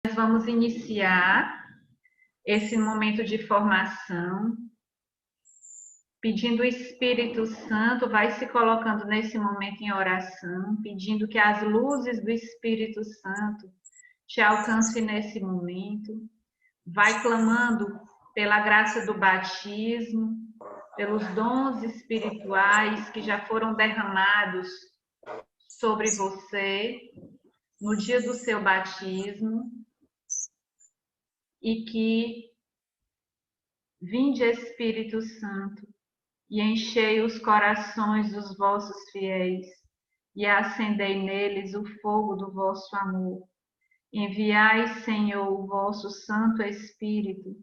Nós vamos iniciar esse momento de formação, pedindo o Espírito Santo, vai se colocando nesse momento em oração, pedindo que as luzes do Espírito Santo te alcancem nesse momento, vai clamando pela graça do batismo, pelos dons espirituais que já foram derramados sobre você no dia do seu batismo, e que vinde Espírito Santo e enchei os corações dos vossos fiéis e acendei neles o fogo do vosso amor. Enviai, Senhor, o vosso Santo Espírito,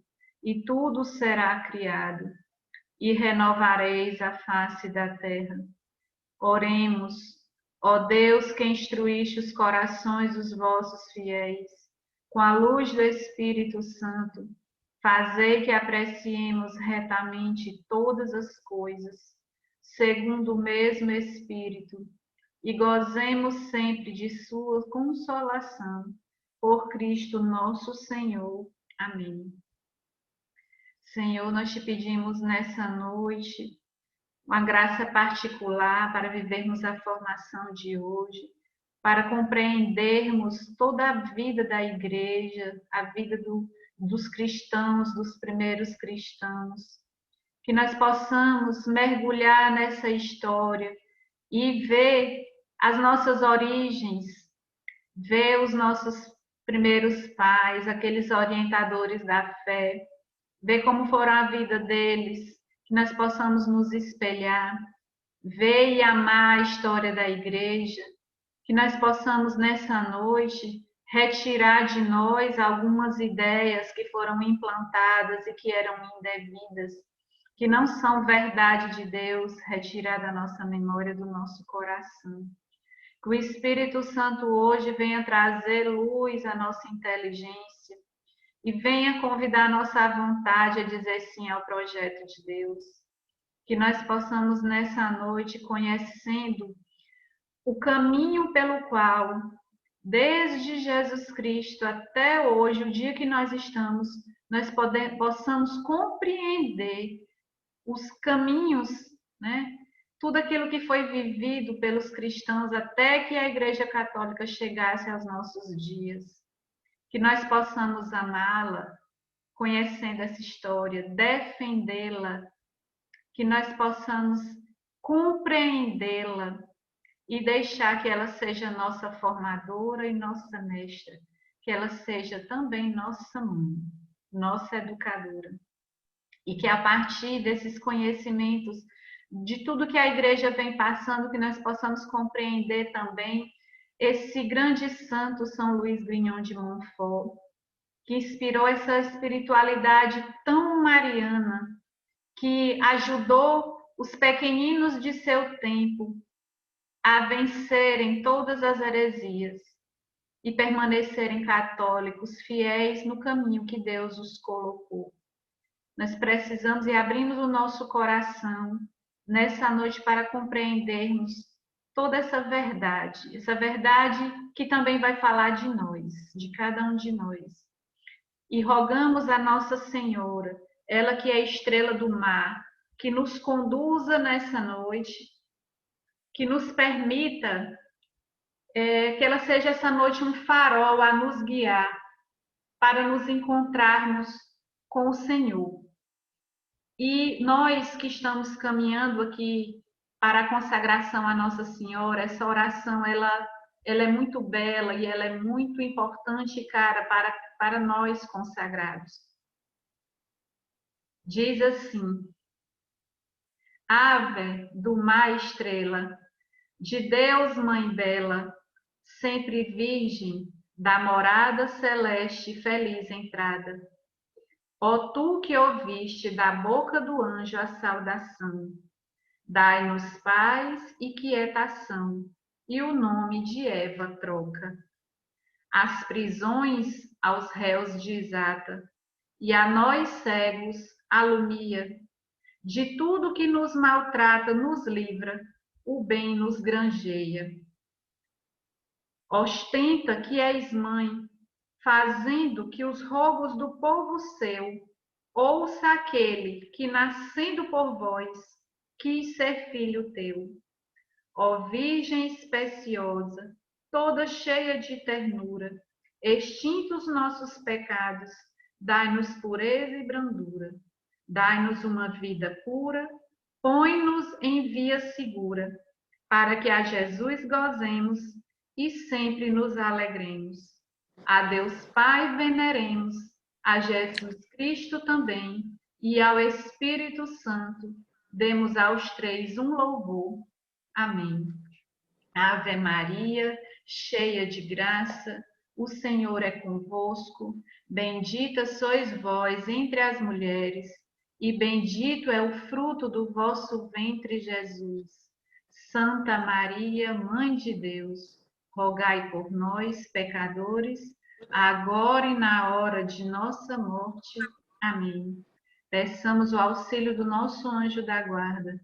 e tudo será criado, e renovareis a face da terra. Oremos, ó Deus, que instruíste os corações dos vossos fiéis, com a luz do Espírito Santo, fazei que apreciemos retamente todas as coisas, segundo o mesmo Espírito, e gozemos sempre de sua consolação, por Cristo nosso Senhor. Amém. Senhor, nós te pedimos nessa noite uma graça particular para vivermos a formação de hoje, para compreendermos toda a vida da igreja, a vida dos cristãos, dos primeiros cristãos, que nós possamos mergulhar nessa história e ver as nossas origens, ver os nossos primeiros pais, aqueles orientadores da fé, ver como foram a vida deles, que nós possamos nos espelhar, ver e amar a história da igreja, que nós possamos nessa noite retirar de nós algumas ideias que foram implantadas e que eram indevidas, que não são verdade de Deus, retirar da nossa memória, do nosso coração. Que o Espírito Santo hoje venha trazer luz à nossa inteligência e venha convidar a nossa vontade a dizer sim ao projeto de Deus. Que nós possamos nessa noite, conhecendo o caminho pelo qual, desde Jesus Cristo até hoje, o dia que nós estamos, nós possamos compreender os caminhos, né? Tudo aquilo que foi vivido pelos cristãos até que a Igreja Católica chegasse aos nossos dias. Que nós possamos amá-la, conhecendo essa história, defendê-la, que nós possamos compreendê-la e deixar que ela seja nossa formadora e nossa mestra, que ela seja também nossa mãe, nossa educadora. E que a partir desses conhecimentos, de tudo que a igreja vem passando, que nós possamos compreender também esse grande santo São Luís Grignon de Montfort, que inspirou essa espiritualidade tão mariana, que ajudou os pequeninos de seu tempo a vencerem todas as heresias e permanecerem católicos, fiéis no caminho que Deus os colocou. Nós precisamos e abrimos o nosso coração nessa noite para compreendermos toda essa verdade que também vai falar de nós, de cada um de nós. E rogamos a Nossa Senhora, ela que é a estrela do mar, que nos conduza nessa noite, que nos permita que ela seja essa noite um farol a nos guiar para nos encontrarmos com o Senhor. E nós que estamos caminhando aqui para a consagração à Nossa Senhora, essa oração ela é muito bela e ela é muito importante, cara, para nós consagrados. Diz assim: Ave do mar estrela, de Deus mãe bela, sempre virgem, da morada celeste feliz entrada. Ó tu que ouviste da boca do anjo a saudação, dai-nos paz e quietação, e o nome de Eva troca. As prisões aos réus desata, e a nós cegos alumia. De tudo que nos maltrata nos livra, o bem nos granjeia. Ostenta que és mãe, fazendo que os rogos do povo seu ouça aquele que, nascendo por vós, quis ser filho teu. Ó Virgem especiosa, toda cheia de ternura, extintos nossos pecados, dai-nos pureza e brandura. Dai-nos uma vida pura, põe-nos em via segura, para que a Jesus gozemos e sempre nos alegremos. A Deus Pai veneremos, a Jesus Cristo também, e ao Espírito Santo, demos aos três um louvor. Amém. Ave Maria, cheia de graça, o Senhor é convosco. Bendita sois vós entre as mulheres, e bendito é o fruto do vosso ventre, Jesus. Santa Maria, Mãe de Deus, rogai por nós, pecadores, agora e na hora de nossa morte. Amém. Peçamos o auxílio do nosso anjo da guarda.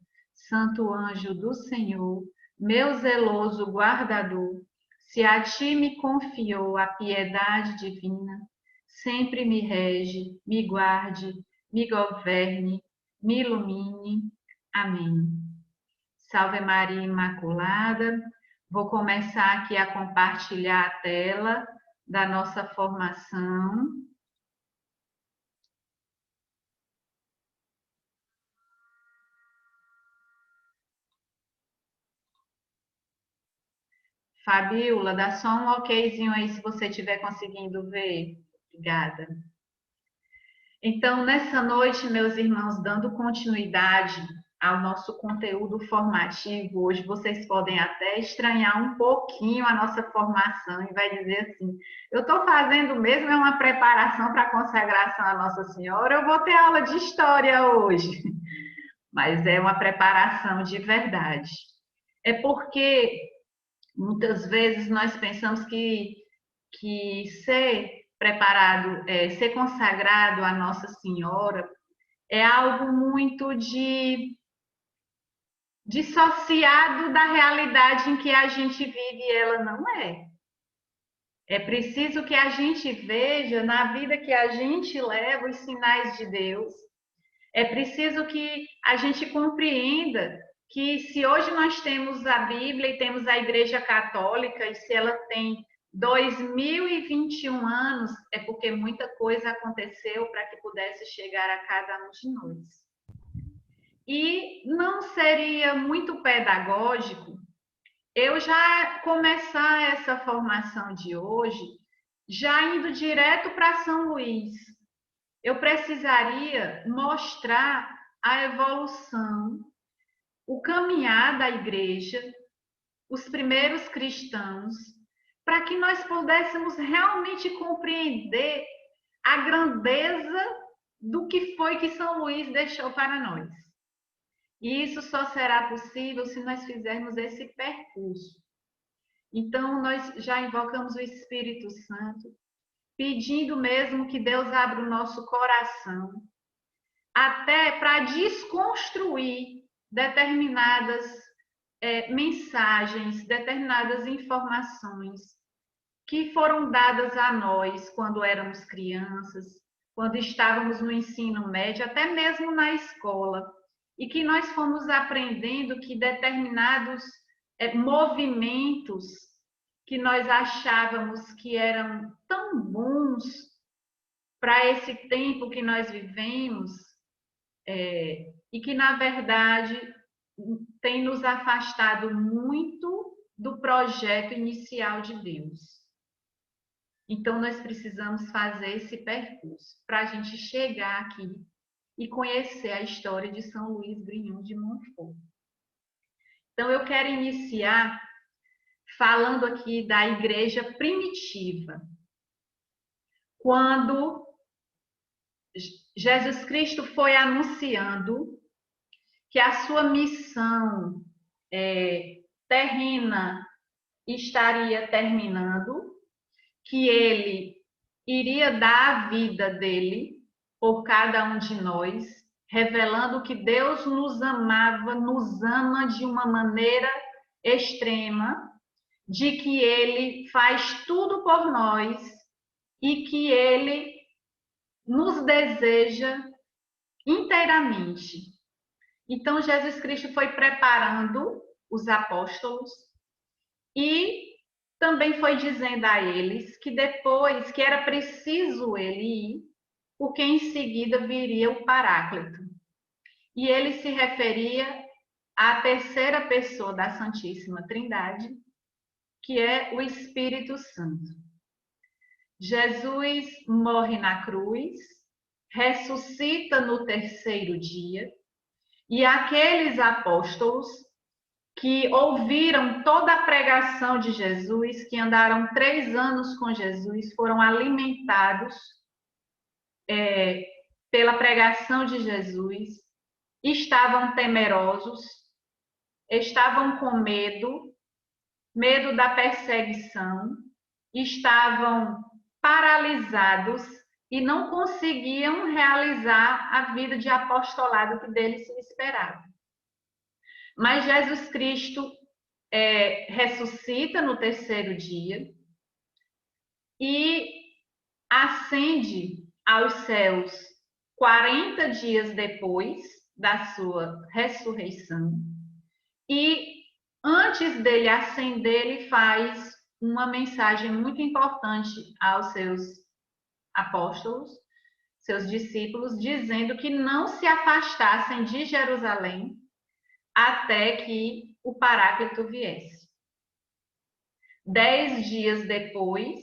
Santo anjo do Senhor, meu zeloso guardador, se a ti me confiou a piedade divina, sempre me rege, me guarde, me governe, me ilumine. Amém. Salve Maria Imaculada. Vou começar aqui a compartilhar a tela da nossa formação. Fabiola, dá só um okzinho aí se você estiver conseguindo ver. Obrigada. Então, nessa noite, meus irmãos, dando continuidade ao nosso conteúdo formativo, hoje vocês podem até estranhar um pouquinho a nossa formação e vai dizer assim: eu estou fazendo mesmo é uma preparação para a consagração à Nossa Senhora, eu vou ter aula de história hoje. Mas é uma preparação de verdade. É porque muitas vezes nós pensamos que ser preparado, ser consagrado à Nossa Senhora é algo muito dissociado da realidade em que a gente vive e ela não é. É preciso que a gente veja na vida que a gente leva os sinais de Deus. É preciso que a gente compreenda que se hoje nós temos a Bíblia e temos a Igreja Católica, e se ela tem 2021 anos, é porque muita coisa aconteceu para que pudesse chegar a cada um de nós. E não seria muito pedagógico eu já começar essa formação de hoje já indo direto para São Luís. Eu precisaria mostrar a evolução, o caminhar da igreja, os primeiros cristãos, para que nós pudéssemos realmente compreender a grandeza do que foi que São Luís deixou para nós. E isso só será possível se nós fizermos esse percurso. Então, nós já invocamos o Espírito Santo, pedindo mesmo que Deus abra o nosso coração, até para desconstruir determinadas mensagens, determinadas informações que foram dadas a nós quando éramos crianças, quando estávamos no ensino médio, até mesmo na escola, e que nós fomos aprendendo que determinados movimentos que nós achávamos que eram tão bons para esse tempo que nós vivemos, e que, na verdade, tem nos afastado muito do projeto inicial de Deus. Então, nós precisamos fazer esse percurso para a gente chegar aqui e conhecer a história de São Luís Grignion de Montfort. Então, eu quero iniciar falando aqui da igreja primitiva. Quando Jesus Cristo foi anunciando que a sua missão terrena estaria terminando, que ele iria dar a vida dele por cada um de nós, revelando que Deus nos amava, nos ama de uma maneira extrema, de que ele faz tudo por nós, e que ele nos deseja inteiramente. Então, Jesus Cristo foi preparando os apóstolos e também foi dizendo a eles que depois que era preciso ele ir, porque em seguida viria o Paráclito. E ele se referia à terceira pessoa da Santíssima Trindade, que é o Espírito Santo. Jesus morre na cruz, ressuscita no terceiro dia, e aqueles apóstolos que ouviram toda a pregação de Jesus, que andaram 3 anos com Jesus, foram alimentados pela pregação de Jesus, estavam temerosos, estavam com medo, medo da perseguição, estavam paralisados e não conseguiam realizar a vida de apostolado que deles se esperava. Mas Jesus Cristo ressuscita no terceiro dia e ascende aos céus 40 dias depois da sua ressurreição. E antes dele ascender, ele faz uma mensagem muito importante aos seus apóstolos, seus discípulos, dizendo que não se afastassem de Jerusalém até que o Paráclito viesse. 10 dias depois,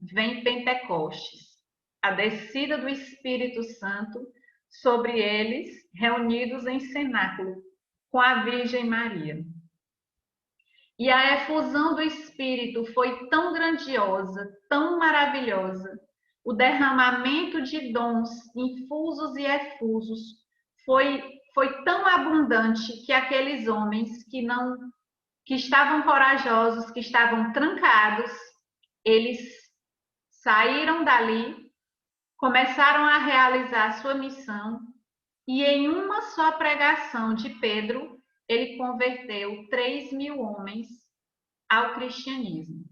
vem Pentecostes, a descida do Espírito Santo sobre eles, reunidos em cenáculo, com a Virgem Maria. E a efusão do Espírito foi tão grandiosa, tão maravilhosa, o derramamento de dons infusos e efusos foi tão abundante que aqueles homens que estavam corajosos, que estavam trancados, eles saíram dali, começaram a realizar a sua missão e em uma só pregação de Pedro, ele converteu 3.000 homens ao cristianismo.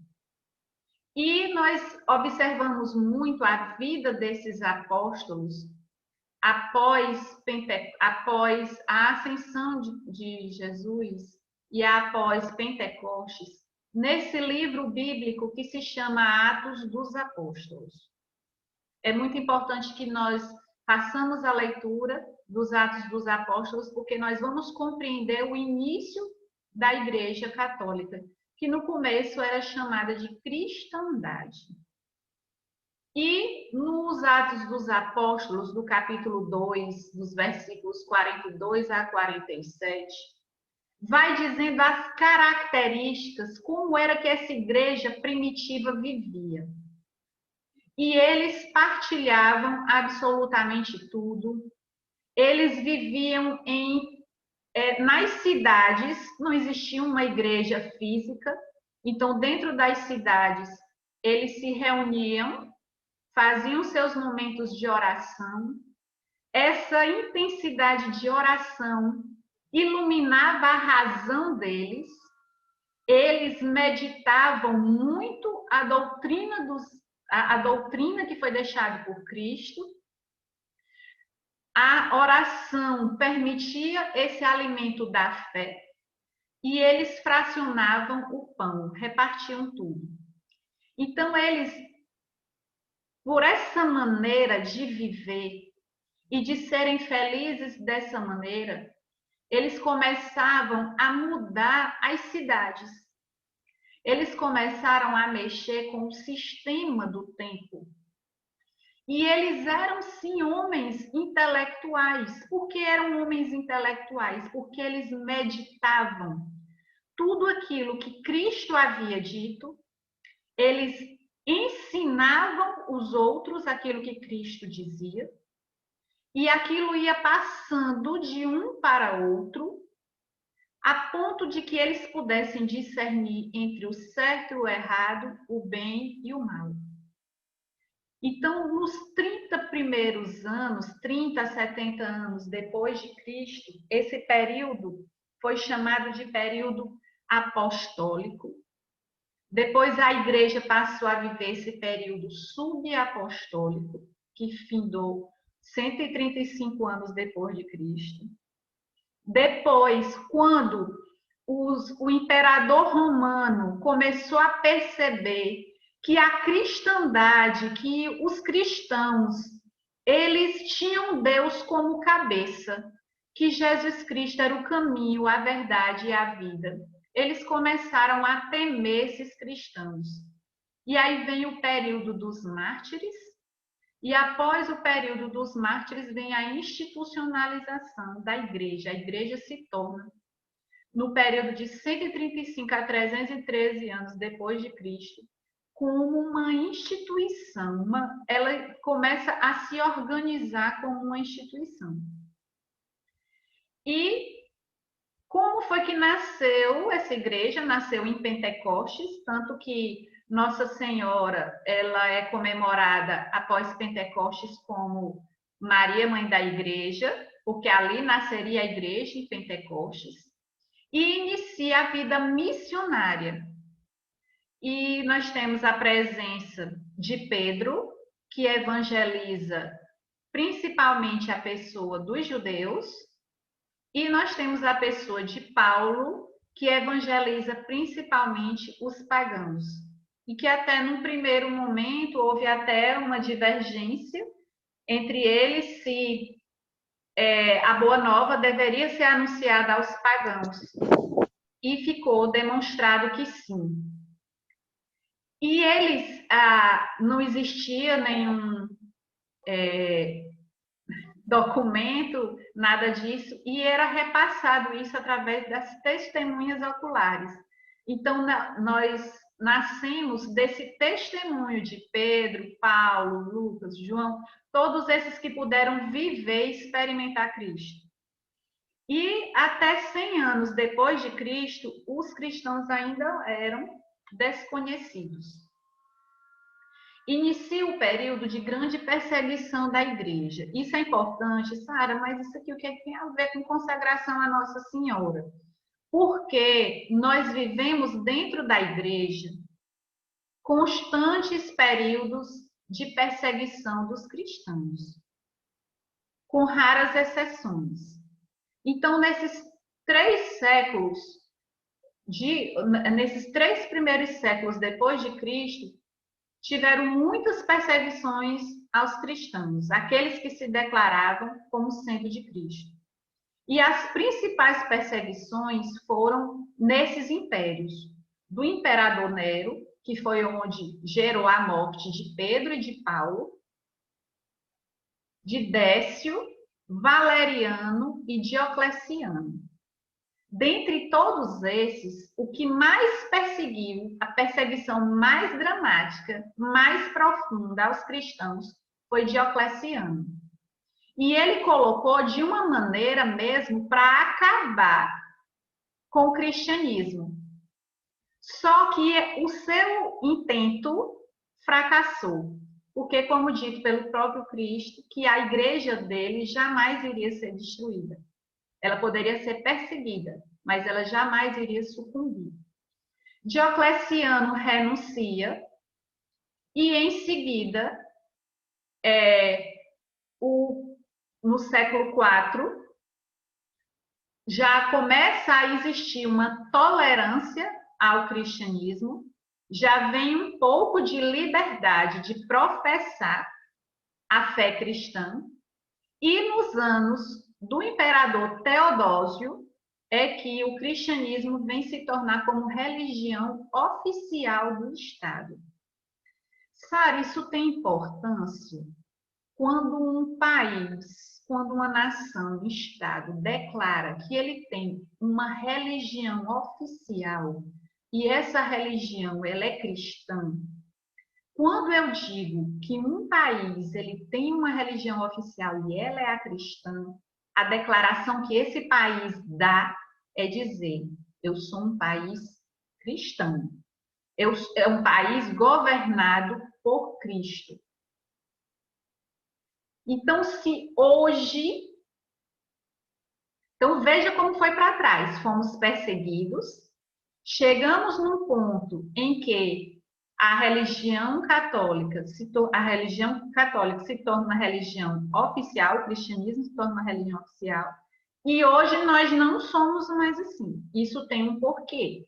E nós observamos muito a vida desses apóstolos após a ascensão de Jesus e após Pentecostes, nesse livro bíblico que se chama Atos dos Apóstolos. É muito importante que nós façamos a leitura dos Atos dos Apóstolos, porque nós vamos compreender o início da Igreja Católica, que no começo era chamada de cristandade. E nos Atos dos Apóstolos, do capítulo 2, dos versículos 42 a 47, vai dizendo as características, como era que essa igreja primitiva vivia. E eles partilhavam absolutamente tudo. Eles viviam nas cidades, não existia uma igreja física, então dentro das cidades eles se reuniam, faziam seus momentos de oração. Essa intensidade de oração iluminava a razão deles. Eles meditavam muito a doutrina que foi deixada por Cristo. A oração permitia esse alimento da fé e eles fracionavam o pão, repartiam tudo. Então, eles, por essa maneira de viver e de serem felizes dessa maneira, eles começavam a mudar as cidades. Eles começaram a mexer com o sistema do tempo. E eles eram, sim, homens intelectuais. Por que eram homens intelectuais? Porque eles meditavam tudo aquilo que Cristo havia dito, eles ensinavam os outros aquilo que Cristo dizia, e aquilo ia passando de um para outro, a ponto de que eles pudessem discernir entre o certo e o errado, o bem e o mal. Então, nos 30 primeiros anos, 30 a 70 anos depois de Cristo, esse período foi chamado de período apostólico. Depois a igreja passou a viver esse período subapostólico, que findou 135 anos depois de Cristo. Depois, quando o imperador romano começou a perceber que a cristandade, que os cristãos, eles tinham Deus como cabeça, que Jesus Cristo era o caminho, a verdade e a vida. Eles começaram a temer esses cristãos. E aí vem o período dos mártires, e após o período dos mártires vem a institucionalização da igreja. A igreja se torna, no período de 135 a 313 anos depois de Cristo, como uma instituição. Ela começa a se organizar como uma instituição. E como foi que nasceu essa igreja? Nasceu em Pentecostes, tanto que Nossa Senhora, ela é comemorada após Pentecostes como Maria, mãe da igreja, porque ali nasceria a igreja em Pentecostes, e inicia a vida missionária. E nós temos a presença de Pedro, que evangeliza principalmente a pessoa dos judeus, e nós temos a pessoa de Paulo, que evangeliza principalmente os pagãos. E que até num primeiro momento houve até uma divergência entre eles se a Boa Nova deveria ser anunciada aos pagãos. E ficou demonstrado que sim. E eles, não existia nenhum documento, nada disso, e era repassado isso através das testemunhas oculares. Então, nós nascemos desse testemunho de Pedro, Paulo, Lucas, João, todos esses que puderam viver e experimentar Cristo. E até 100 anos depois de Cristo, os cristãos ainda eram desconhecidos. Inicia o período de grande perseguição da igreja. Isso é importante, Sara, mas isso aqui o que tem a ver com consagração à Nossa Senhora? Porque nós vivemos dentro da igreja constantes períodos de perseguição dos cristãos, com raras exceções. Então, nesses 3 séculos, nesses 3 primeiros séculos depois de Cristo, tiveram muitas perseguições aos cristãos, aqueles que se declaravam como sendo de Cristo. E as principais perseguições foram nesses impérios, do imperador Nero, que foi onde gerou a morte de Pedro e de Paulo, de Décio, Valeriano e Diocleciano. Dentre todos esses, o que mais perseguiu, a perseguição mais dramática, mais profunda aos cristãos, foi Diocleciano. E ele colocou de uma maneira mesmo para acabar com o cristianismo. Só que o seu intento fracassou, porque, como dito pelo próprio Cristo, que a igreja dele jamais iria ser destruída. Ela poderia ser perseguida, mas ela jamais iria sucumbir. Diocleciano renuncia e, em seguida, no século IV, já começa a existir uma tolerância ao cristianismo, já vem um pouco de liberdade de professar a fé cristã, e nos anos do imperador Teodósio é que o cristianismo vem se tornar como religião oficial do Estado. Sara, isso tem importância quando um país, quando uma nação, um Estado declara que ele tem uma religião oficial e essa religião ela é cristã. Quando eu digo que um país ele tem uma religião oficial e ela é a cristã, a declaração que esse país dá é dizer: eu sou um país cristão. É um país governado por Cristo. Então, se hoje... Então, veja como foi para trás. Fomos perseguidos, Chegamos num ponto em que a religião católica se torna uma religião oficial, o cristianismo se torna uma religião oficial, e hoje nós não somos mais assim. Isso tem um porquê.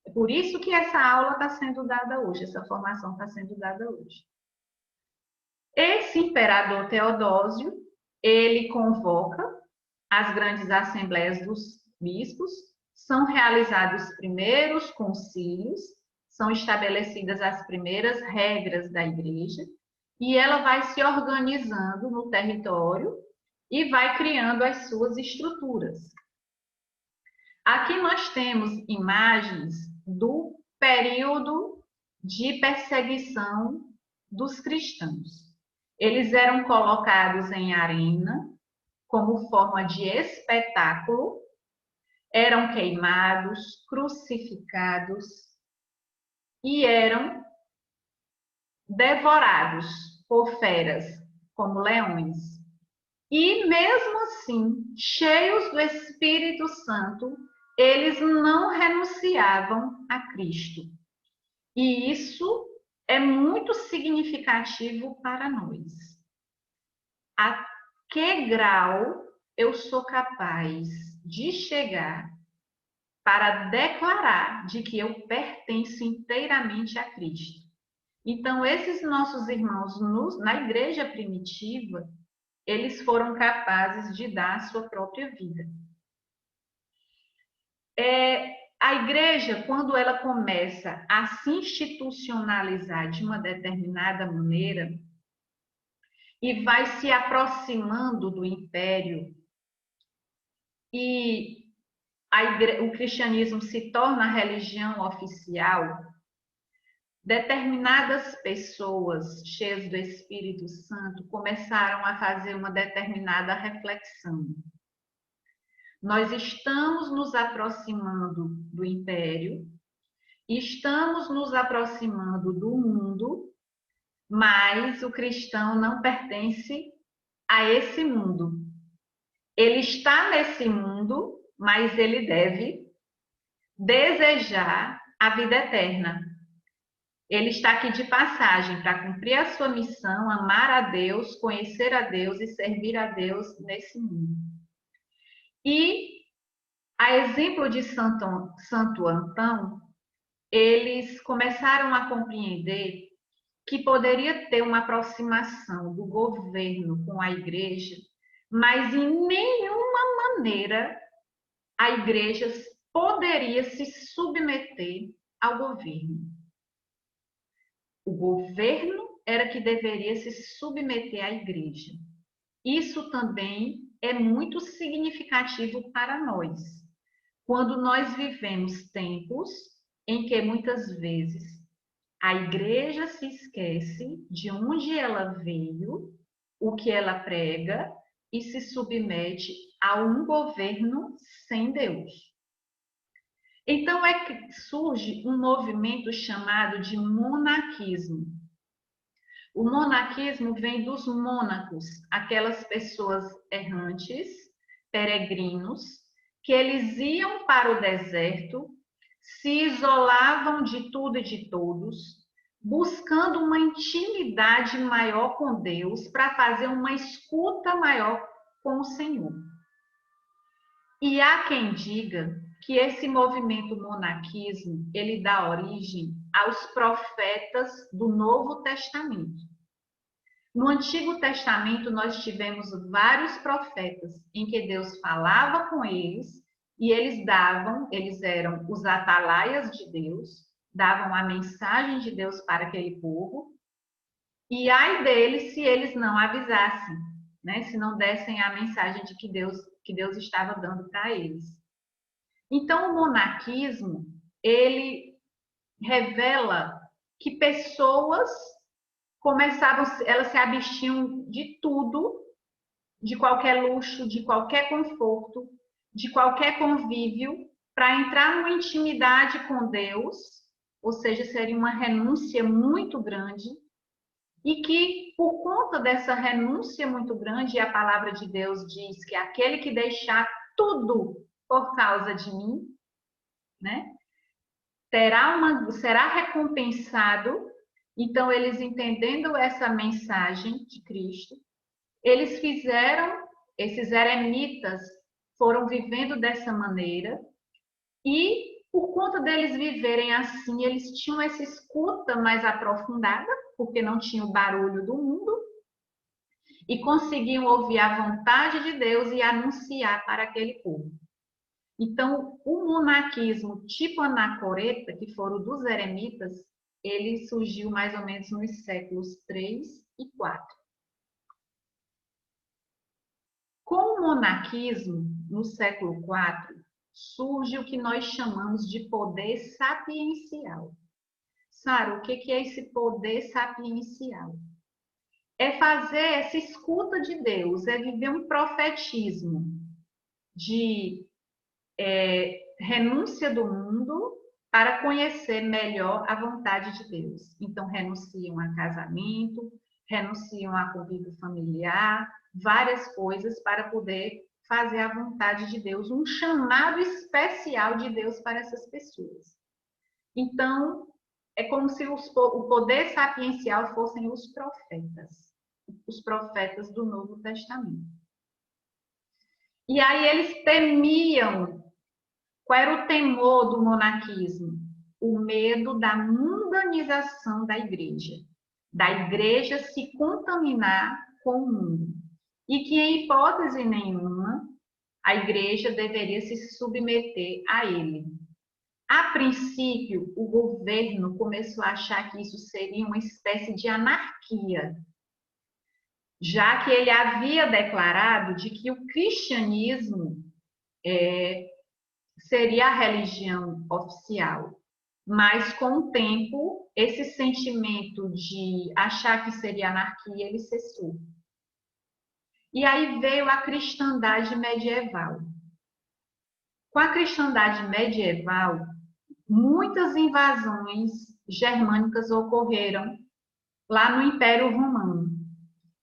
É por isso que essa aula está sendo dada hoje, essa formação está sendo dada hoje. Esse imperador Teodósio, ele convoca as grandes assembleias dos bispos, são realizados os primeiros concílios, são estabelecidas as primeiras regras da igreja, e ela vai se organizando no território e vai criando as suas estruturas. Aqui nós temos imagens do período de perseguição dos cristãos. Eles eram colocados em arena como forma de espetáculo, eram queimados, crucificados e eram devorados por feras, como leões. E mesmo assim, cheios do Espírito Santo, eles não renunciavam a Cristo. E isso é muito significativo para nós. A que grau eu sou capaz de chegar para declarar de que eu pertenço inteiramente a Cristo? Então, esses nossos irmãos na igreja primitiva, eles foram capazes de dar a sua própria vida. A igreja, quando ela começa a se institucionalizar de uma determinada maneira e vai se aproximando do império e o cristianismo se torna a religião oficial, determinadas pessoas cheias do Espírito Santo começaram a fazer uma determinada reflexão. Nós estamos nos aproximando do império, estamos nos aproximando do mundo, mas o cristão não pertence a esse mundo. Ele está nesse mundo, mas ele deve desejar a vida eterna. Ele está aqui de passagem para cumprir a sua missão, amar a Deus, conhecer a Deus e servir a Deus nesse mundo. E, a exemplo de Santo Antão, eles começaram a compreender que poderia ter uma aproximação do governo com a igreja, mas em nenhuma maneira a igreja poderia se submeter ao governo. O governo era que deveria se submeter à igreja. Isso também é muito significativo para nós. Quando nós vivemos tempos em que muitas vezes a igreja se esquece de onde ela veio, o que ela prega e se submete a um governo sem Deus. Então é que surge um movimento chamado de monarquismo. O monarquismo vem dos mônacos, aquelas pessoas errantes, peregrinos, que eles iam para o deserto, se isolavam de tudo e de todos, buscando uma intimidade maior com Deus para fazer uma escuta maior com o Senhor. E há quem diga que esse movimento monarquismo, ele dá origem aos profetas do Novo Testamento. No Antigo Testamento, nós tivemos vários profetas em que Deus falava com eles e eles eram os atalaias de Deus, davam a mensagem de Deus para aquele povo, e ai deles se eles não avisassem, né? Se não dessem a mensagem de que Deus estava dando para eles. Então, o monarquismo, ele revela que pessoas elas se abstinham de tudo, de qualquer luxo, de qualquer conforto, de qualquer convívio, para entrar numa intimidade com Deus, ou seja, seria uma renúncia muito grande, e que por conta dessa renúncia muito grande, a palavra de Deus diz que aquele que deixar tudo por causa de mim, né? será recompensado. Então, eles entendendo essa mensagem de Cristo, esses eremitas foram vivendo dessa maneira, e por conta deles viverem assim, eles tinham essa escuta mais aprofundada, porque não tinha o barulho do mundo, e conseguiam ouvir a vontade de Deus e anunciar para aquele povo. Então, o monaquismo tipo anacoreta, que foram dos eremitas, ele surgiu mais ou menos nos séculos 3 e 4. Com o monaquismo, no século 4, surge o que nós chamamos de poder sapiencial. Sara, o que é esse poder sapiencial? É fazer essa escuta de Deus, é viver um profetismo de renúncia do mundo para conhecer melhor a vontade de Deus. Então, renunciam a casamento, renunciam a convívio familiar, várias coisas para poder fazer a vontade de Deus, um chamado especial de Deus para essas pessoas. Então, é como se o poder sapiencial fossem os profetas do Novo Testamento. E aí eles temiam. Qual era o temor do monaquismo? O medo da mundanização da igreja se contaminar com o mundo. E que, em hipótese nenhuma, a igreja deveria se submeter a ele. A princípio, o governo começou a achar que isso seria uma espécie de anarquia, já que ele havia declarado de que o cristianismo seria a religião oficial. Mas, com o tempo, esse sentimento de achar que seria anarquia, ele cessou. E aí veio a cristandade medieval. Com a cristandade medieval, muitas invasões germânicas ocorreram lá no Império Romano.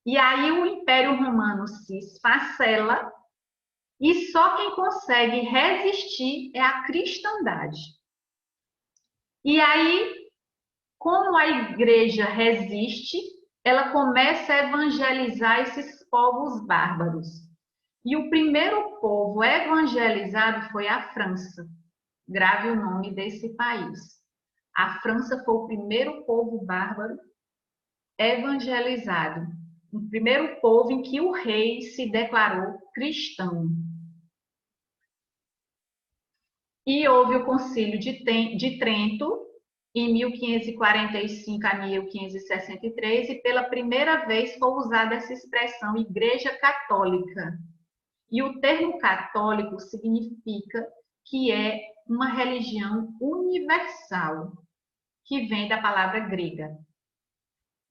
E aí o Império Romano se esfacela e só quem consegue resistir é a cristandade. E aí, como a igreja resiste, ela começa a evangelizar esses povos bárbaros. E o primeiro povo evangelizado foi a França. Grave o nome desse país. A França foi o primeiro povo bárbaro evangelizado. O primeiro povo em que o rei se declarou cristão. E houve o Concílio de Trento, em 1545 a 1563, e pela primeira vez foi usada essa expressão Igreja Católica. E o termo católico significa que é uma religião universal, que vem da palavra grega.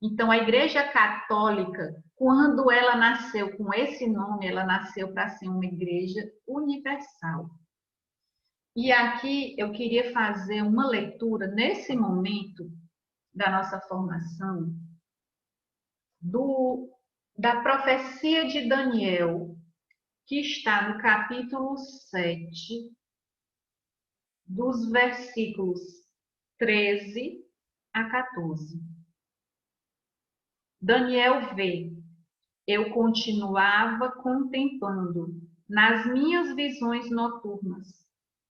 Então, a Igreja Católica, quando ela nasceu com esse nome, ela nasceu para ser uma igreja universal. E aqui eu queria fazer uma leitura, nesse momento da nossa formação, da profecia de Daniel, que está no capítulo 7, dos versículos 13 a 14. Daniel vê: eu continuava contemplando nas minhas visões noturnas,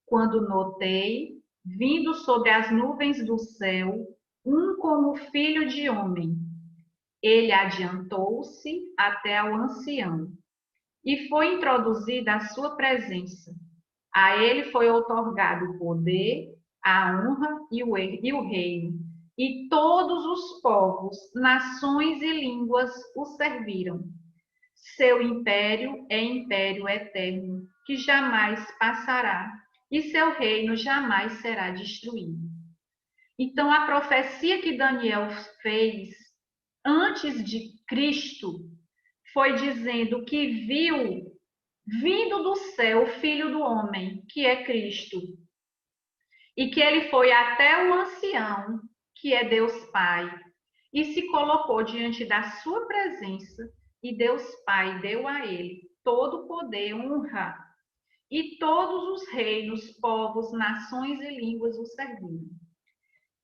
quando notei, vindo sobre as nuvens do céu, um como filho de homem. Ele adiantou-se até ao ancião e foi introduzido à sua presença. A ele foi outorgado o poder, a honra e o reino. E todos os povos, nações e línguas o serviram. Seu império é império eterno, que jamais passará, e seu reino jamais será destruído. Então, a profecia que Daniel fez antes de Cristo foi dizendo que viu vindo do céu o Filho do Homem, que é Cristo, e que ele foi até o ancião, que é Deus Pai, e se colocou diante da sua presença, e Deus Pai deu a ele todo o poder, honra e todos os reinos, povos, nações e línguas o serviram.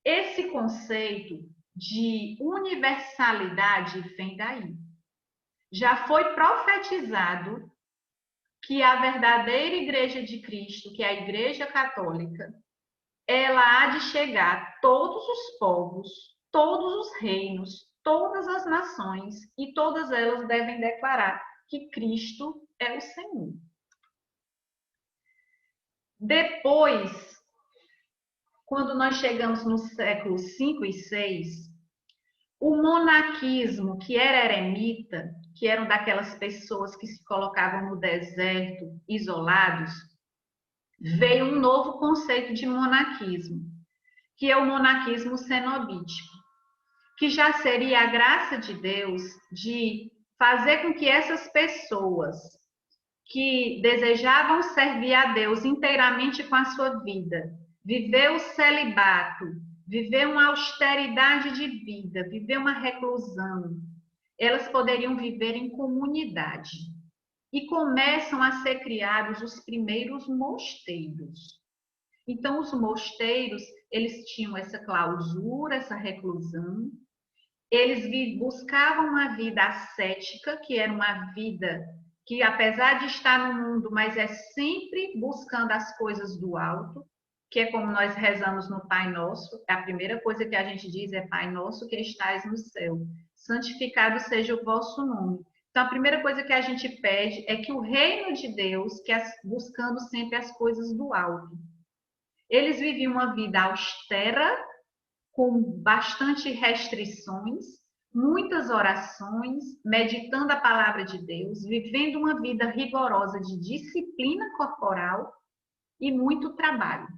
Esse conceito de universalidade vem daí. Já foi profetizado que a verdadeira Igreja de Cristo, que é a Igreja Católica, ela há de chegar a todos os povos, todos os reinos, todas as nações, e todas elas devem declarar que Cristo é o Senhor. Depois, quando nós chegamos no século V e VI, o monarquismo, que era eremita, que eram daquelas pessoas que se colocavam no deserto, isolados, veio um novo conceito de monarquismo, que é o monarquismo cenobítico, que já seria a graça de Deus de fazer com que essas pessoas que desejavam servir a Deus inteiramente com a sua vida, viver o celibato, viver uma austeridade de vida, viver uma reclusão, elas poderiam viver em comunidade. E começam a ser criados os primeiros mosteiros. Então, os mosteiros, eles tinham essa clausura, essa reclusão, eles buscavam uma vida ascética, que era uma vida que, apesar de estar no mundo, mas é sempre buscando as coisas do alto, que é como nós rezamos no Pai Nosso. A primeira coisa que a gente diz é: Pai Nosso que estais no céu, santificado seja o vosso nome. Então, a primeira coisa que a gente pede é que o reino de Deus, que é buscando sempre as coisas do alto. Eles viviam uma vida austera, com bastante restrições, muitas orações, meditando a palavra de Deus, vivendo uma vida rigorosa de disciplina corporal e muito trabalho.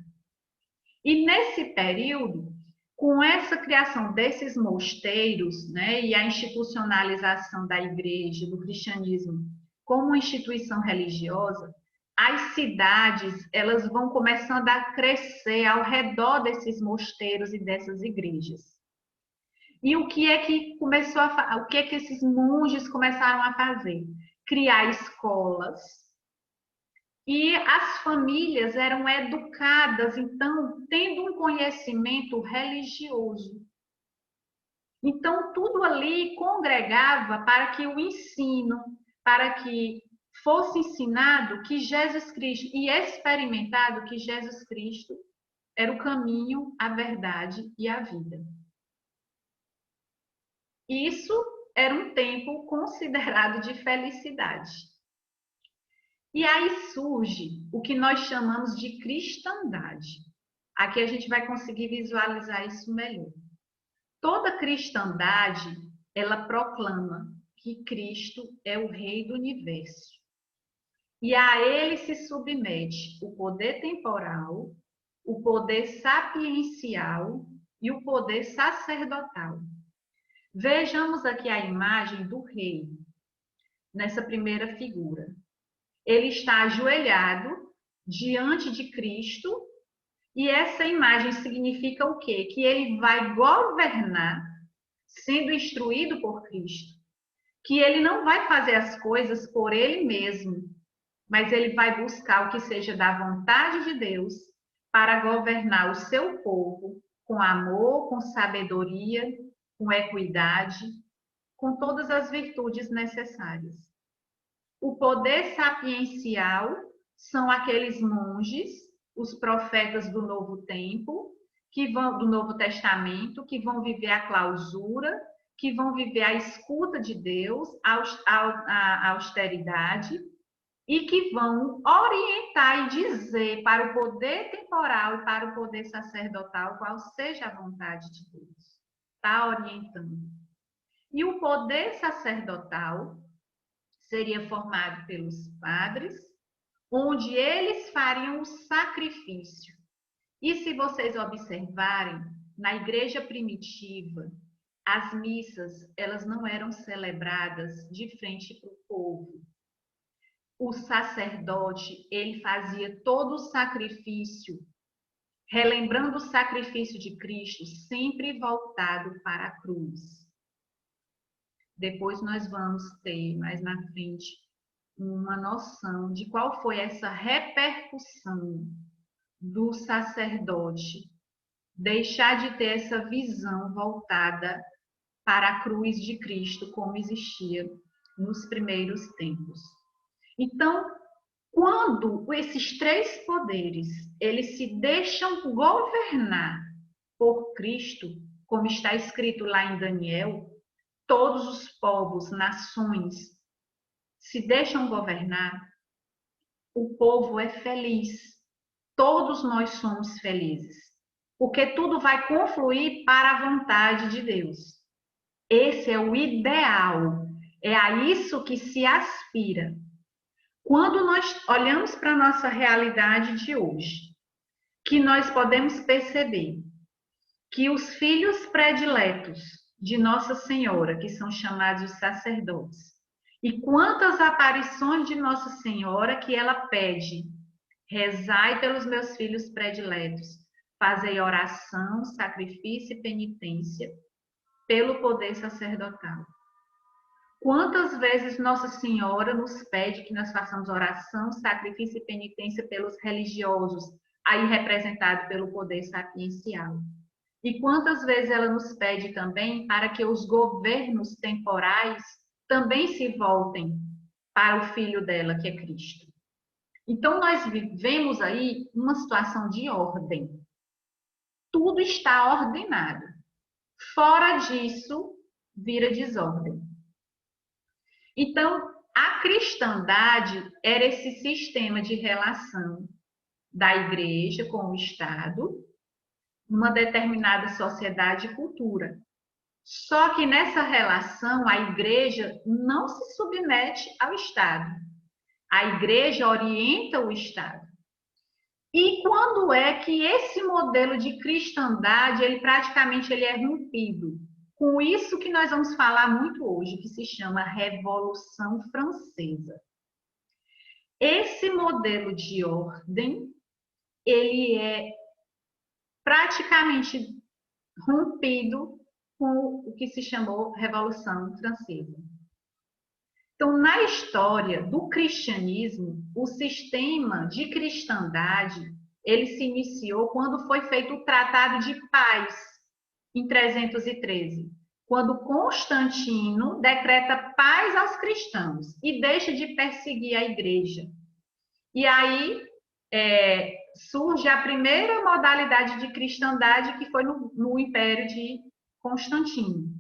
E nesse período, com essa criação desses mosteiros, né, e a institucionalização da igreja, do cristianismo, como instituição religiosa, as cidades, elas vão começando a crescer ao redor desses mosteiros e dessas igrejas. E o que é que o que é que esses monges começaram a fazer? Criar escolas. E as famílias eram educadas, então, tendo um conhecimento religioso. Então, tudo ali congregava para que o ensino, para que fosse ensinado que Jesus Cristo e experimentado que Jesus Cristo era o caminho, a verdade e a vida. Isso era um tempo considerado de felicidade. E aí surge o que nós chamamos de cristandade. Aqui a gente vai conseguir visualizar isso melhor. Toda cristandade, ela proclama que Cristo é o Rei do Universo. E a ele se submete o poder temporal, o poder sapiencial e o poder sacerdotal. Vejamos aqui a imagem do rei, nessa primeira figura. Ele está ajoelhado diante de Cristo, e essa imagem significa o quê? Que ele vai governar sendo instruído por Cristo, que ele não vai fazer as coisas por ele mesmo, mas ele vai buscar o que seja da vontade de Deus para governar o seu povo com amor, com sabedoria, com equidade, com todas as virtudes necessárias. O poder sapiencial são aqueles monges, os profetas do Novo Tempo, do Novo Testamento, que vão viver a clausura, que vão viver a escuta de Deus, a austeridade, e que vão orientar e dizer para o poder temporal e para o poder sacerdotal qual seja a vontade de Deus. Está orientando. E o poder sacerdotal seria formado pelos padres, onde eles fariam o sacrifício. E se vocês observarem, na igreja primitiva, as missas, elas não eram celebradas de frente para o povo. O sacerdote, ele fazia todo o sacrifício, relembrando o sacrifício de Cristo, sempre voltado para a cruz. Depois nós vamos ter, mais na frente, uma noção de qual foi essa repercussão do sacerdote deixar de ter essa visão voltada para a cruz de Cristo, como existia nos primeiros tempos. Então, quando esses três poderes eles se deixam governar por Cristo, como está escrito lá em Daniel, todos os povos, nações se deixam governar, o povo é feliz. Todos nós somos felizes, porque tudo vai confluir para a vontade de Deus. Esse é o ideal, é a isso que se aspira. Quando nós olhamos para a nossa realidade de hoje, que nós podemos perceber que os filhos prediletos de Nossa Senhora, que são chamados de sacerdotes, e quantas aparições de Nossa Senhora que ela pede: rezai pelos meus filhos prediletos, fazei oração, sacrifício e penitência pelo poder sacerdotal. Quantas vezes Nossa Senhora nos pede que nós façamos oração, sacrifício e penitência pelos religiosos, aí representado pelo poder sapiencial. E quantas vezes ela nos pede também para que os governos temporais também se voltem para o Filho dela, que é Cristo. Então, nós vivemos aí uma situação de ordem. Tudo está ordenado. Fora disso, vira desordem. Então, a cristandade era esse sistema de relação da igreja com o Estado, uma determinada sociedade e cultura. Só que nessa relação, a igreja não se submete ao Estado. A igreja orienta o Estado. E quando é que esse modelo de cristandade, ele praticamente é rompido? Com isso que nós vamos falar muito hoje, que se chama Revolução Francesa. Esse modelo de ordem, ele é praticamente rompido com o que se chamou Revolução Francesa. Então, na história do cristianismo, o sistema de cristandade, ele se iniciou quando foi feito o Tratado de Paz, em 313, quando Constantino decreta paz aos cristãos e deixa de perseguir a igreja. E aí surge a primeira modalidade de cristandade, que foi no Império de Constantino.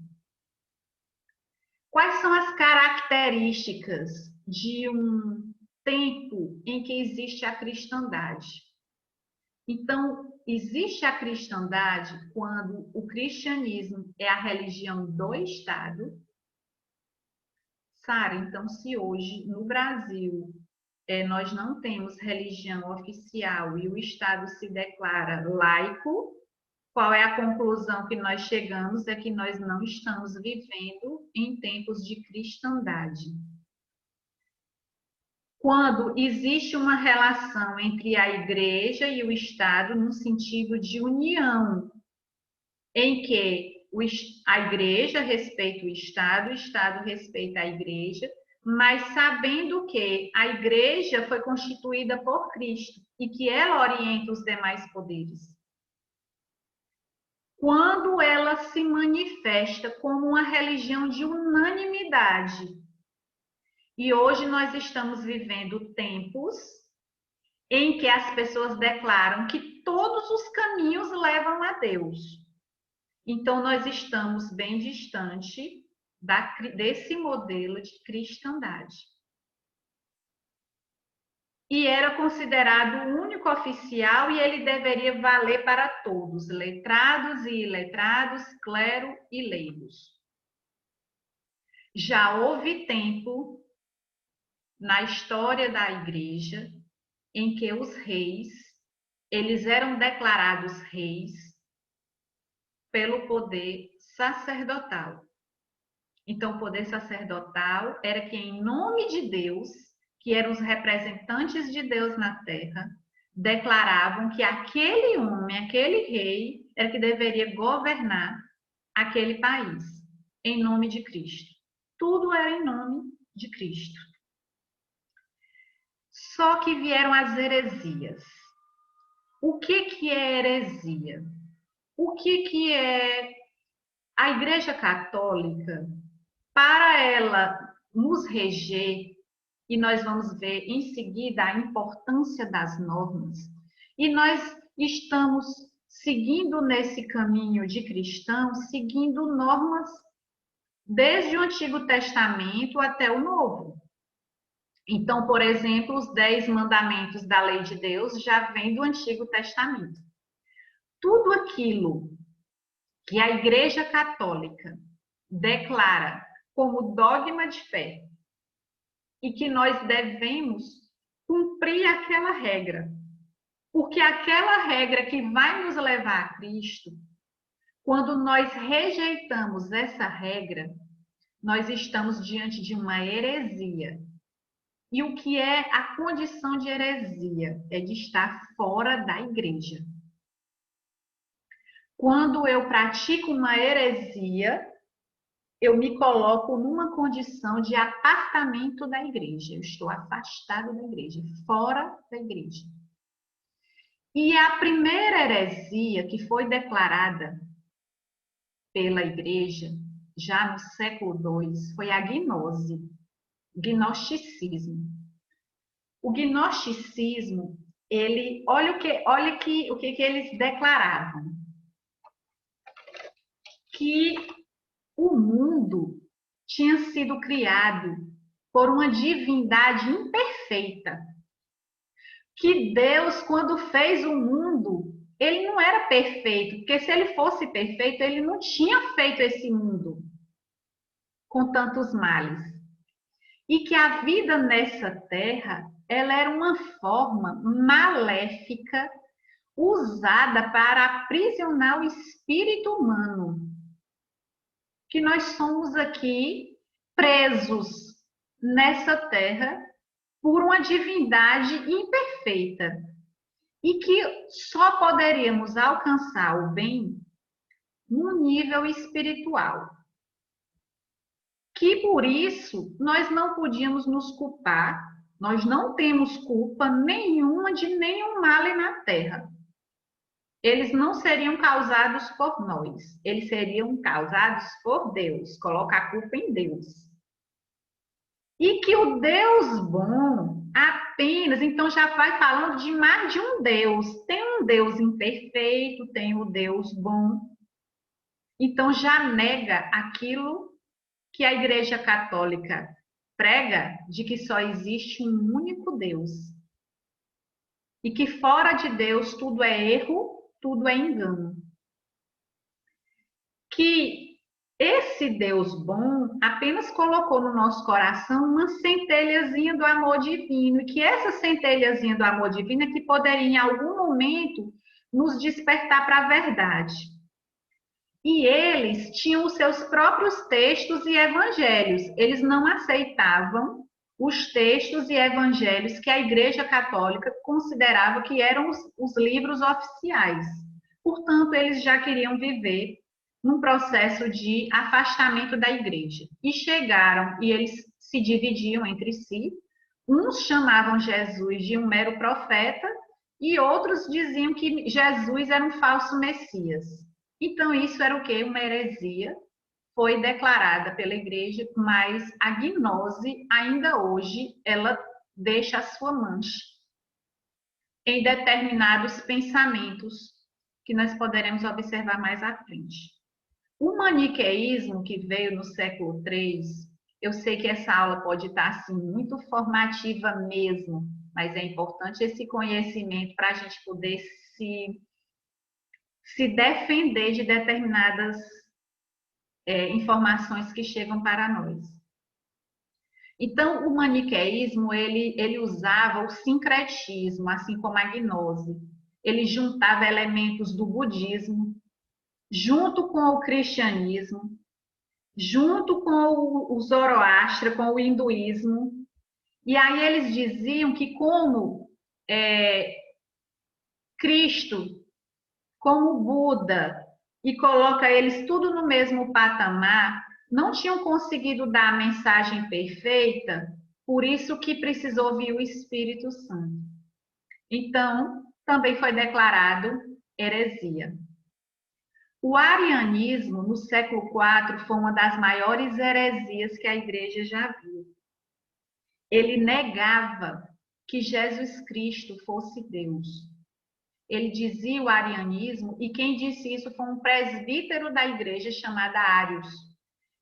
Quais são as características de um tempo em que existe a cristandade? Então, existe a cristandade quando o cristianismo é a religião do Estado. Sara, então, se hoje no Brasil nós não temos religião oficial e o Estado se declara laico, qual é a conclusão que nós chegamos? É que nós não estamos vivendo em tempos de cristandade. Quando existe uma relação entre a igreja e o Estado no sentido de união, em que a igreja respeita o Estado respeita a igreja, mas sabendo que a igreja foi constituída por Cristo e que ela orienta os demais poderes. Quando ela se manifesta como uma religião de unanimidade. E hoje nós estamos vivendo tempos em que as pessoas declaram que todos os caminhos levam a Deus. Então, nós estamos bem distante desse modelo de cristandade. E era considerado o único oficial e ele deveria valer para todos, letrados e iletrados, clero e leigos. Já houve tempo na história da igreja em que os reis, eles eram declarados reis pelo poder sacerdotal. Então, o poder sacerdotal era que, em nome de Deus, que eram os representantes de Deus na terra, declaravam que aquele homem, aquele rei, era que deveria governar aquele país, em nome de Cristo. Tudo era em nome de Cristo. Só que vieram as heresias. O que é heresia? O que é a Igreja Católica? Para ela nos reger, e nós vamos ver em seguida a importância das normas, e nós estamos seguindo nesse caminho de cristãos, seguindo normas desde o Antigo Testamento até o Novo. Então, por exemplo, os 10 mandamentos da lei de Deus já vêm do Antigo Testamento. Tudo aquilo que a Igreja Católica declara como dogma de fé e que nós devemos cumprir aquela regra, porque aquela regra que vai nos levar a Cristo, quando nós rejeitamos essa regra, nós estamos diante de uma heresia. E o que é a condição de heresia? É de estar fora da igreja. Quando eu pratico uma heresia, eu me coloco numa condição de apartamento da igreja. Eu estou afastado da igreja, fora da igreja. E a primeira heresia que foi declarada pela igreja, já no século II, foi a gnose, gnosticismo. O gnosticismo, olha o que eles declaravam. Que o mundo tinha sido criado por uma divindade imperfeita. Que Deus, quando fez o mundo, ele não era perfeito, porque se ele fosse perfeito, ele não tinha feito esse mundo com tantos males. E que a vida nessa terra, ela era uma forma maléfica usada para aprisionar o espírito humano. Que nós somos aqui presos nessa terra por uma divindade imperfeita e que só poderíamos alcançar o bem no nível espiritual. Que por isso nós não podíamos nos culpar, nós não temos culpa nenhuma de nenhum mal na terra. Eles não seriam causados por nós, eles seriam causados por Deus, coloca a culpa em Deus. E que o Deus bom apenas, então já vai falando de mais de um Deus. Tem um Deus imperfeito, tem o Deus bom. Então já nega aquilo que a Igreja Católica prega de que só existe um único Deus. E que fora de Deus tudo é erro, tudo é engano. Que esse Deus bom apenas colocou no nosso coração uma centelhazinha do amor divino, e que essa centelhazinha do amor divino é que poderia em algum momento nos despertar para a verdade. E eles tinham os seus próprios textos e evangelhos. Eles não aceitavam os textos e evangelhos que a Igreja Católica considerava que eram os livros oficiais. Portanto, eles já queriam viver num processo de afastamento da igreja. E chegaram, e eles se dividiam entre si. Uns chamavam Jesus de um mero profeta e outros diziam que Jesus era um falso Messias. Então, isso era o quê? Uma heresia. Foi declarada pela igreja, mas a gnose, ainda hoje, ela deixa a sua mancha em determinados pensamentos que nós poderemos observar mais à frente. O maniqueísmo, que veio no século III, eu sei que essa aula pode estar assim, muito formativa mesmo, mas é importante esse conhecimento para a gente poder se defender de determinadas informações que chegam para nós. Então, o maniqueísmo, ele usava o sincretismo, assim como a gnose. Ele juntava elementos do budismo, junto com o cristianismo, junto com o Zoroastra, com o hinduísmo. E aí eles diziam que como Cristo, como Buda, e coloca eles tudo no mesmo patamar, não tinham conseguido dar a mensagem perfeita, Por isso que precisou vir o Espírito Santo. Então, também foi declarado heresia. O arianismo, no século IV, foi uma das maiores heresias que a igreja já viu. Ele negava que Jesus Cristo fosse Deus. Ele dizia o arianismo, e quem disse isso foi um presbítero da igreja chamado Ários.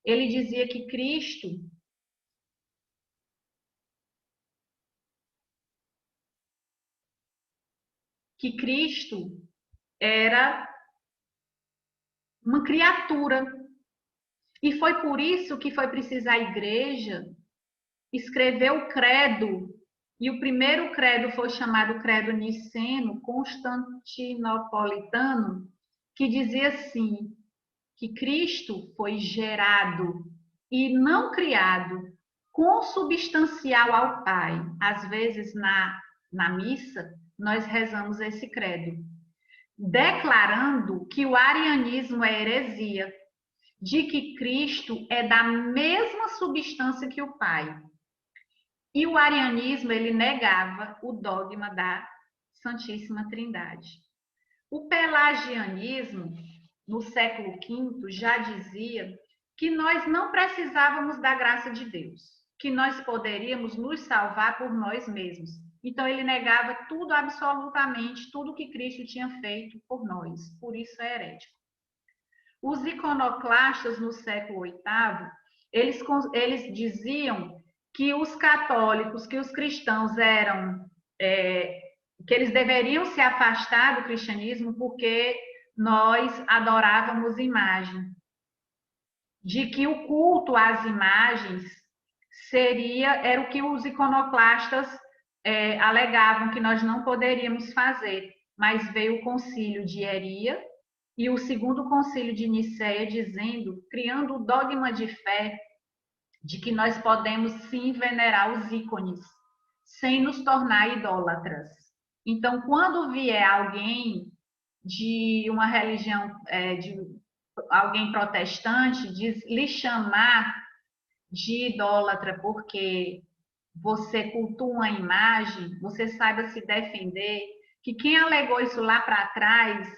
Ele dizia que Cristo era uma criatura. E foi por isso que foi preciso a igreja escrever o credo. E o primeiro credo foi chamado credo niceno, constantinopolitano, que dizia assim, que Cristo foi gerado e não criado, consubstancial ao Pai. Às vezes, na missa, nós rezamos esse credo, declarando que o arianismo é heresia, de que Cristo é da mesma substância que o Pai. E o arianismo, ele negava o dogma da Santíssima Trindade. O pelagianismo, no século V, já dizia que nós não precisávamos da graça de Deus, que nós poderíamos nos salvar por nós mesmos. Então, ele negava tudo, absolutamente, tudo que Cristo tinha feito por nós. Por isso é herético. Os iconoclastas, no século VIII, eles diziam que os católicos, que os cristãos que eles deveriam se afastar do cristianismo porque nós adorávamos imagem. De que o culto às imagens era o que os iconoclastas alegavam que nós não poderíamos fazer. Mas veio o concílio de Heria e o segundo concílio de Nicéia criando o dogma de fé de que nós podemos sim venerar os ícones, sem nos tornar idólatras. Então, quando vier alguém de uma religião, de alguém protestante, lhe chamar de idólatra porque você cultua uma imagem, você saiba se defender, que quem alegou isso lá para trás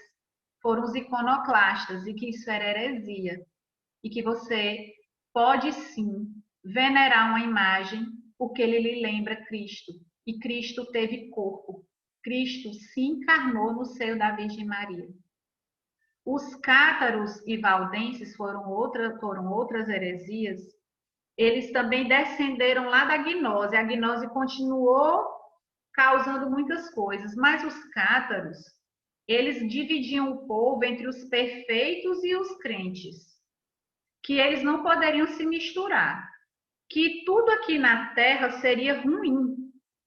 foram os iconoclastas e que isso era heresia. E que você pode sim venerar uma imagem porque ele lhe lembra Cristo. E Cristo teve corpo. Cristo se encarnou no seio da Virgem Maria. Os cátaros e valdenses foram outras heresias. Eles também descenderam lá da gnose. A gnose continuou causando muitas coisas, mas os cátaros, eles dividiam o povo entre os perfeitos e os crentes, que eles não poderiam se misturar, que tudo aqui na terra seria ruim,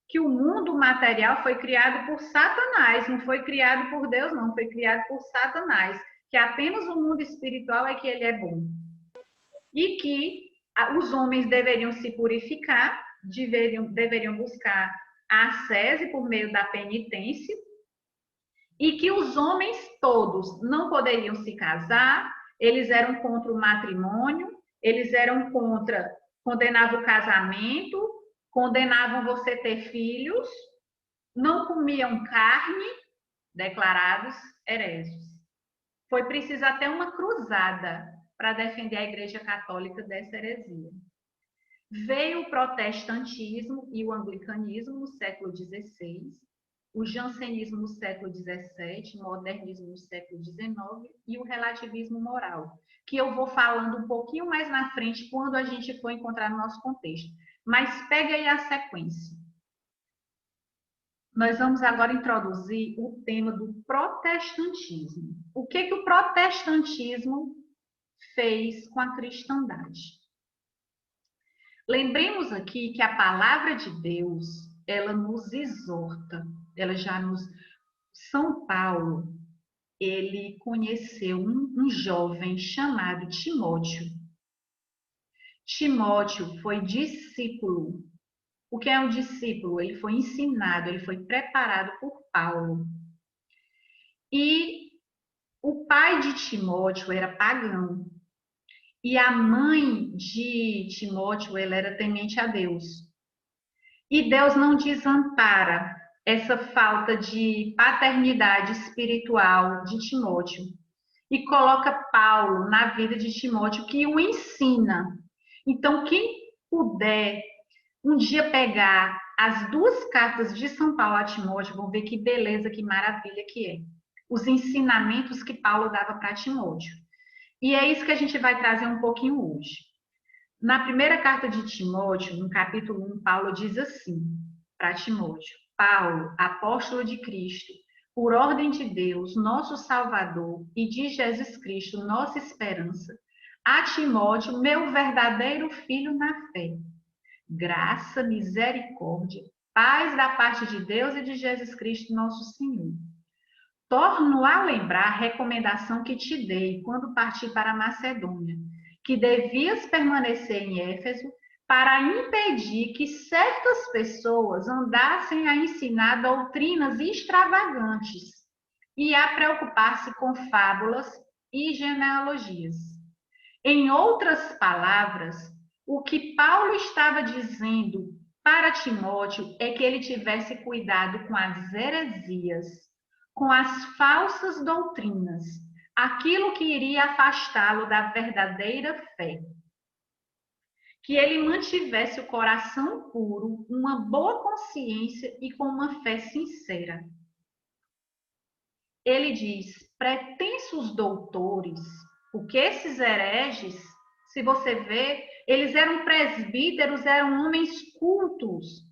que o mundo material foi criado por Satanás, não foi criado por Deus, não, foi criado por Satanás, que apenas o mundo espiritual é que ele é bom. E que os homens deveriam se purificar, deveriam buscar a ascese por meio da penitência, e que os homens todos não poderiam se casar, eles eram contra o matrimônio, eles eram condenavam o casamento, condenavam você ter filhos, não comiam carne, declarados hereges. Foi preciso até uma cruzada para defender a Igreja Católica dessa heresia. Veio o protestantismo e o anglicanismo no século XVI, o jansenismo no século XVII, o modernismo no século XIX e o relativismo moral, que eu vou falando um pouquinho mais na frente quando a gente for encontrar no nosso contexto. Mas pega aí a sequência. Nós vamos agora introduzir o tema do protestantismo. O que o protestantismo fez com a cristandade? Lembremos aqui que a palavra de Deus, ela nos exorta, São Paulo, ele conheceu um jovem chamado Timóteo. Timóteo foi discípulo. O que é um discípulo? Ele foi ensinado, ele foi preparado por Paulo. E o pai de Timóteo era pagão. E a mãe de Timóteo, ela era temente a Deus. E Deus não desampara essa falta de paternidade espiritual de Timóteo e coloca Paulo na vida de Timóteo, que o ensina. Então, quem puder um dia pegar as duas cartas de São Paulo a Timóteo, vão ver que beleza, que maravilha que é. Os ensinamentos que Paulo dava para Timóteo. E é isso que a gente vai trazer um pouquinho hoje. Na primeira carta de Timóteo, no capítulo 1, Paulo diz assim para Timóteo: Paulo, apóstolo de Cristo, por ordem de Deus, nosso Salvador, e de Jesus Cristo, nossa esperança, a Timóteo, meu verdadeiro filho na fé. Graça, misericórdia, paz da parte de Deus e de Jesus Cristo, nosso Senhor. Torno a lembrar a recomendação que te dei quando parti para a Macedônia, que devias permanecer em Éfeso para impedir que certas pessoas andassem a ensinar doutrinas extravagantes e a preocupar-se com fábulas e genealogias. Em outras palavras, o que Paulo estava dizendo para Timóteo é que ele tivesse cuidado com as heresias, com as falsas doutrinas, aquilo que iria afastá-lo da verdadeira fé. Que ele mantivesse o coração puro, uma boa consciência e com uma fé sincera. Ele diz: pretensos doutores, porque esses hereges, se você vê, eles eram presbíteros, eram homens cultos,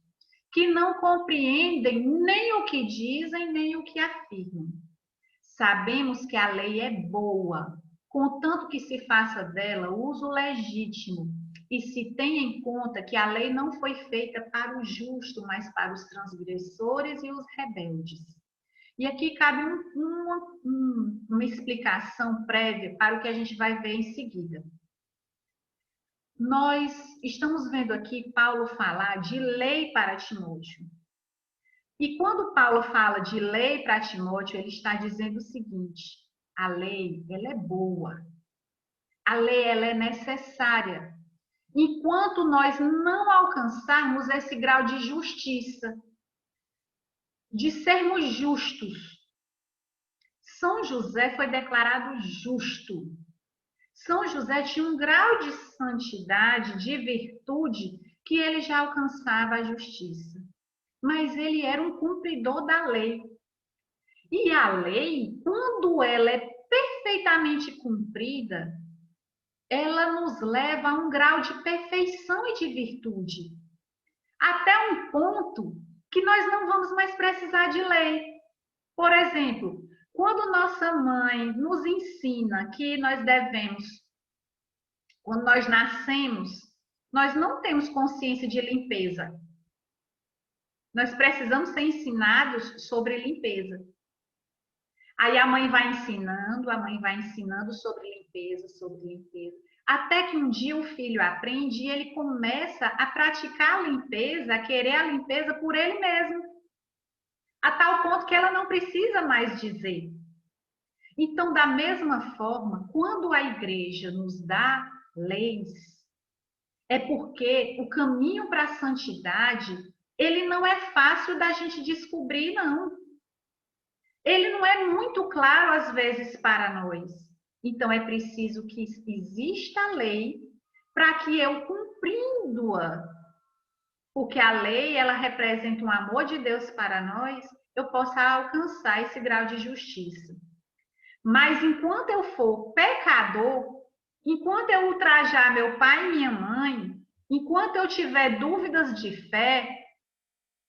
que não compreendem nem o que dizem, nem o que afirmam. Sabemos que a lei é boa, contanto que se faça dela uso legítimo, e se tenha em conta que a lei não foi feita para o justo, mas para os transgressores e os rebeldes. E aqui cabe uma explicação prévia para o que a gente vai ver em seguida. Nós estamos vendo aqui Paulo falar de lei para Timóteo. E quando Paulo fala de lei para Timóteo, ele está dizendo o seguinte: a lei, ela é boa. A lei, ela é necessária. Enquanto nós não alcançarmos esse grau de justiça, de sermos justos. São José foi declarado justo. São José tinha um grau de santidade, de virtude, que ele já alcançava a justiça. Mas ele era um cumpridor da lei. E a lei, quando ela é perfeitamente cumprida, ela nos leva a um grau de perfeição e de virtude. Até um ponto que nós não vamos mais precisar de lei. Por exemplo, quando nossa mãe nos ensina que nós devemos, quando nós nascemos, nós não temos consciência de limpeza. Nós precisamos ser ensinados sobre limpeza. Aí a mãe vai ensinando sobre limpeza, até que um dia o filho aprende e ele começa a praticar a limpeza, a querer a limpeza por ele mesmo, a tal ponto que ela não precisa mais dizer. Então, da mesma forma, quando a igreja nos dá leis, é porque o caminho para a santidade, ele não é fácil da gente descobrir, não. Ele não é muito claro às vezes para nós. Então é preciso que exista a lei para que eu cumprindo-a, porque a lei ela representa um amor de Deus para nós, eu possa alcançar esse grau de justiça. Mas enquanto eu for pecador, enquanto eu ultrajar meu pai e minha mãe, enquanto eu tiver dúvidas de fé,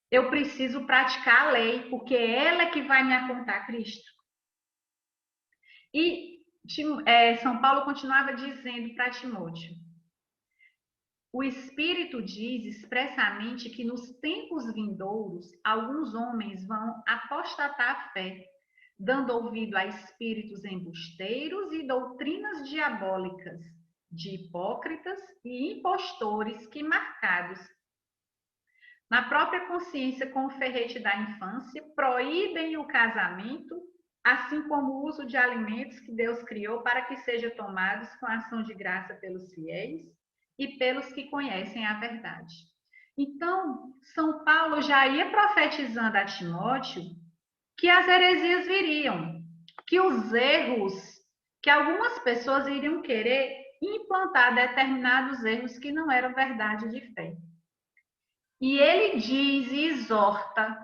eu preciso praticar a lei, porque ela é que vai me apontar Cristo. E São Paulo continuava dizendo para Timóteo: o Espírito diz expressamente que nos tempos vindouros alguns homens vão apostatar a fé, dando ouvido a espíritos embusteiros e doutrinas diabólicas, de hipócritas e impostores que, marcados na própria consciência com o ferrete da infância, proíbem o casamento, assim como o uso de alimentos que Deus criou para que sejam tomados com ação de graça pelos fiéis e pelos que conhecem a verdade. Então, São Paulo já ia profetizando a Timóteo que as heresias viriam, que os erros, que algumas pessoas iriam querer implantar determinados erros que não eram verdade de fé. E ele diz e exorta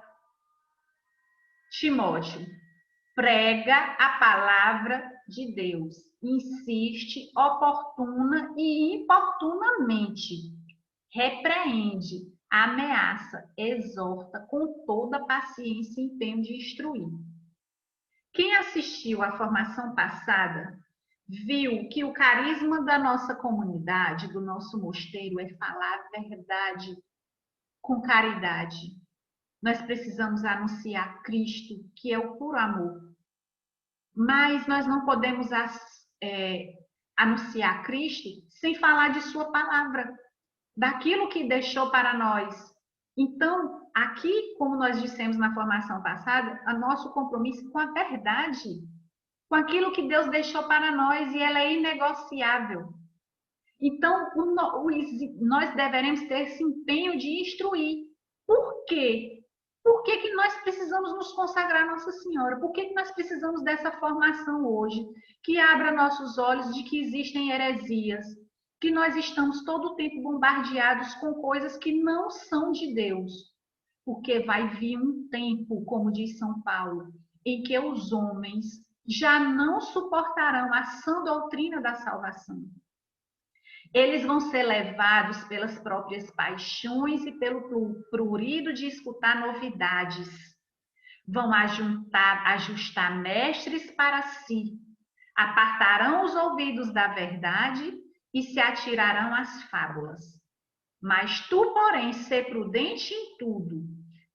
Timóteo: prega a palavra de Deus, insiste oportuna e importunamente, repreende, ameaça, exorta com toda paciência e empenho de instruir. Quem assistiu à formação passada viu que o carisma da nossa comunidade, do nosso mosteiro, é falar a verdade com caridade. Nós precisamos anunciar Cristo, que é o puro amor. Mas nós não podemos anunciar Cristo sem falar de sua palavra, daquilo que deixou para nós. Então, aqui, como nós dissemos na formação passada, o nosso compromisso com a verdade, com aquilo que Deus deixou para nós, e ela é inegociável. Então, nós deveremos ter esse empenho de instruir. Por quê? Por que nós precisamos nos consagrar a Nossa Senhora? Por que nós precisamos dessa formação hoje? Que abra nossos olhos de que existem heresias, que nós estamos todo o tempo bombardeados com coisas que não são de Deus. Porque vai vir um tempo, como diz São Paulo, em que os homens já não suportarão a sã doutrina da salvação. Eles vão ser levados pelas próprias paixões e pelo prurido de escutar novidades. Vão ajustar mestres para si, apartarão os ouvidos da verdade e se atirarão às fábulas. Mas tu, porém, ser prudente em tudo,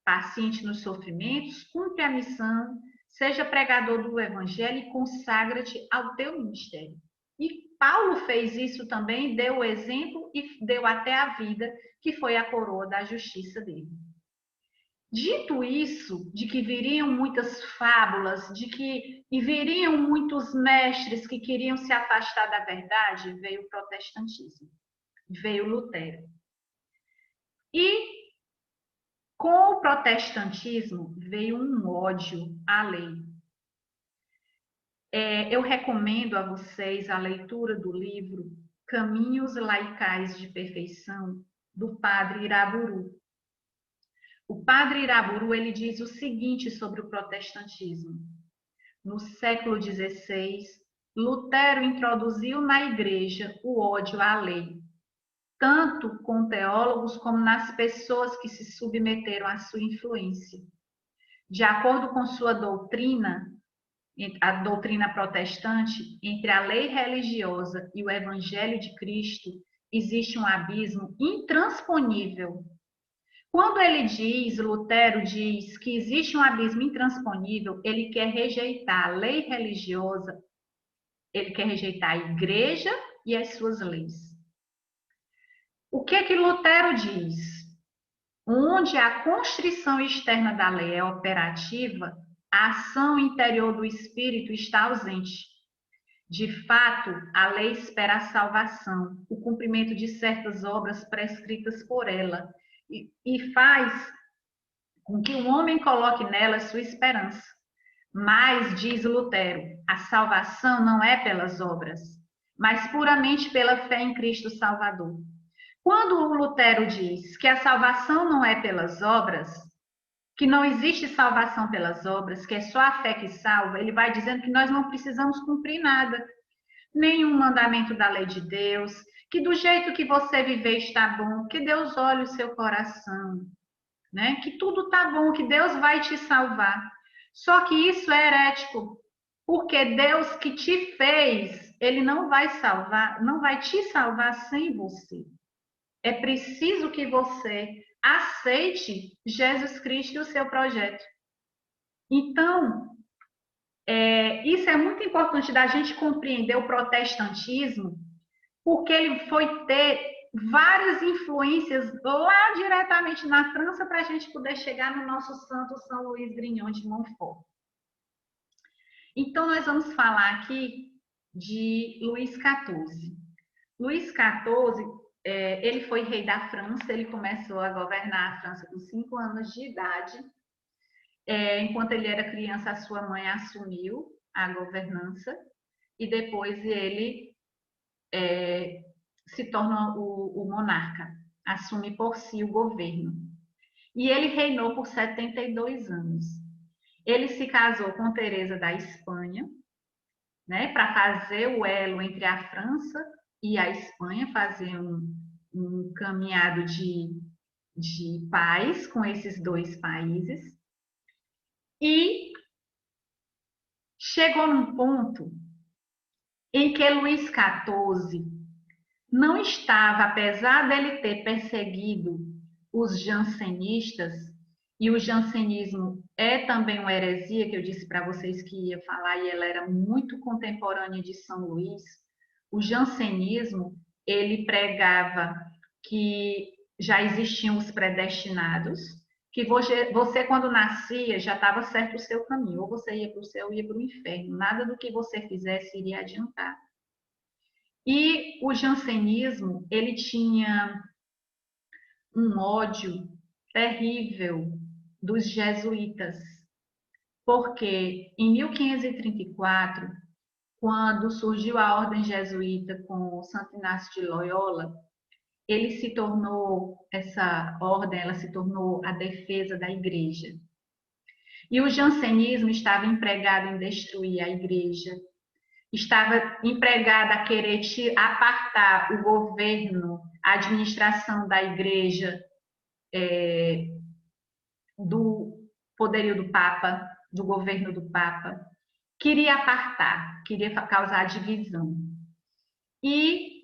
paciente nos sofrimentos, cumpre a missão, seja pregador do evangelho e consagra-te ao teu ministério. E Paulo fez isso também, deu o exemplo e deu até a vida, que foi a coroa da justiça dele. Dito isso, de que viriam muitas fábulas, e viriam muitos mestres que queriam se afastar da verdade, veio o protestantismo, veio Lutero. E com o protestantismo veio um ódio à lei. Eu recomendo a vocês a leitura do livro Caminhos Laicais de Perfeição, do padre Iraburu. O padre Iraburu, ele diz o seguinte sobre o protestantismo. No século XVI, Lutero introduziu na igreja o ódio à lei, tanto com teólogos como nas pessoas que se submeteram à sua influência. De acordo com sua doutrina, a doutrina protestante, entre a lei religiosa e o evangelho de Cristo, existe um abismo intransponível. Quando Lutero diz que existe um abismo intransponível, ele quer rejeitar a lei religiosa, ele quer rejeitar a igreja e as suas leis. O que Lutero diz? Onde a constrição externa da lei é operativa, a ação interior do espírito está ausente. De fato, a lei espera a salvação, o cumprimento de certas obras prescritas por ela, e faz com que o homem coloque nela sua esperança. Mas, diz Lutero, a salvação não é pelas obras, mas puramente pela fé em Cristo Salvador. Quando o Lutero diz que a salvação não é pelas obras, que não existe salvação pelas obras, que é só a fé que salva, ele vai dizendo que nós não precisamos cumprir nada, nenhum mandamento da lei de Deus, que do jeito que você viver está bom, que Deus olhe o seu coração, né? Que tudo está bom, que Deus vai te salvar. Só que isso é herético, porque Deus que te fez, ele não vai salvar, não vai te salvar sem você. É preciso que você aceite Jesus Cristo e o seu projeto. Então, isso é muito importante da gente compreender o protestantismo, porque ele foi ter várias influências lá diretamente na França para a gente poder chegar no nosso santo São Luís Grignon de Montfort. Então, nós vamos falar aqui de Luís XIV. Luís XIV ele foi rei da França, ele começou a governar a França com 5 anos de idade. Enquanto ele era criança, a sua mãe assumiu a governança e depois ele se torna o monarca, assume por si o governo. E ele reinou por 72 anos. Ele se casou com Teresa da Espanha, né, para fazer o elo entre a França e a Espanha, fazer um caminhado de paz com esses dois países. E chegou num ponto em que Luís XIV não estava, apesar dele ter perseguido os jansenistas, e o jansenismo é também uma heresia, que eu disse para vocês que ia falar, e ela era muito contemporânea de São Luís. O jansenismo, ele pregava que já existiam os predestinados, que você quando nascia, já estava certo o seu caminho, ou você ia para o céu ou ia para o inferno, nada do que você fizesse iria adiantar. E o jansenismo, ele tinha um ódio terrível dos jesuítas, porque em 1534, quando surgiu a ordem jesuíta com Santo Inácio de Loyola, essa ordem, ela se tornou a defesa da igreja. E o jansenismo estava empregado em destruir a igreja, estava empregada a querer apartar o governo, a administração da igreja do poderio do Papa, do governo do Papa. Queria apartar, queria causar divisão. E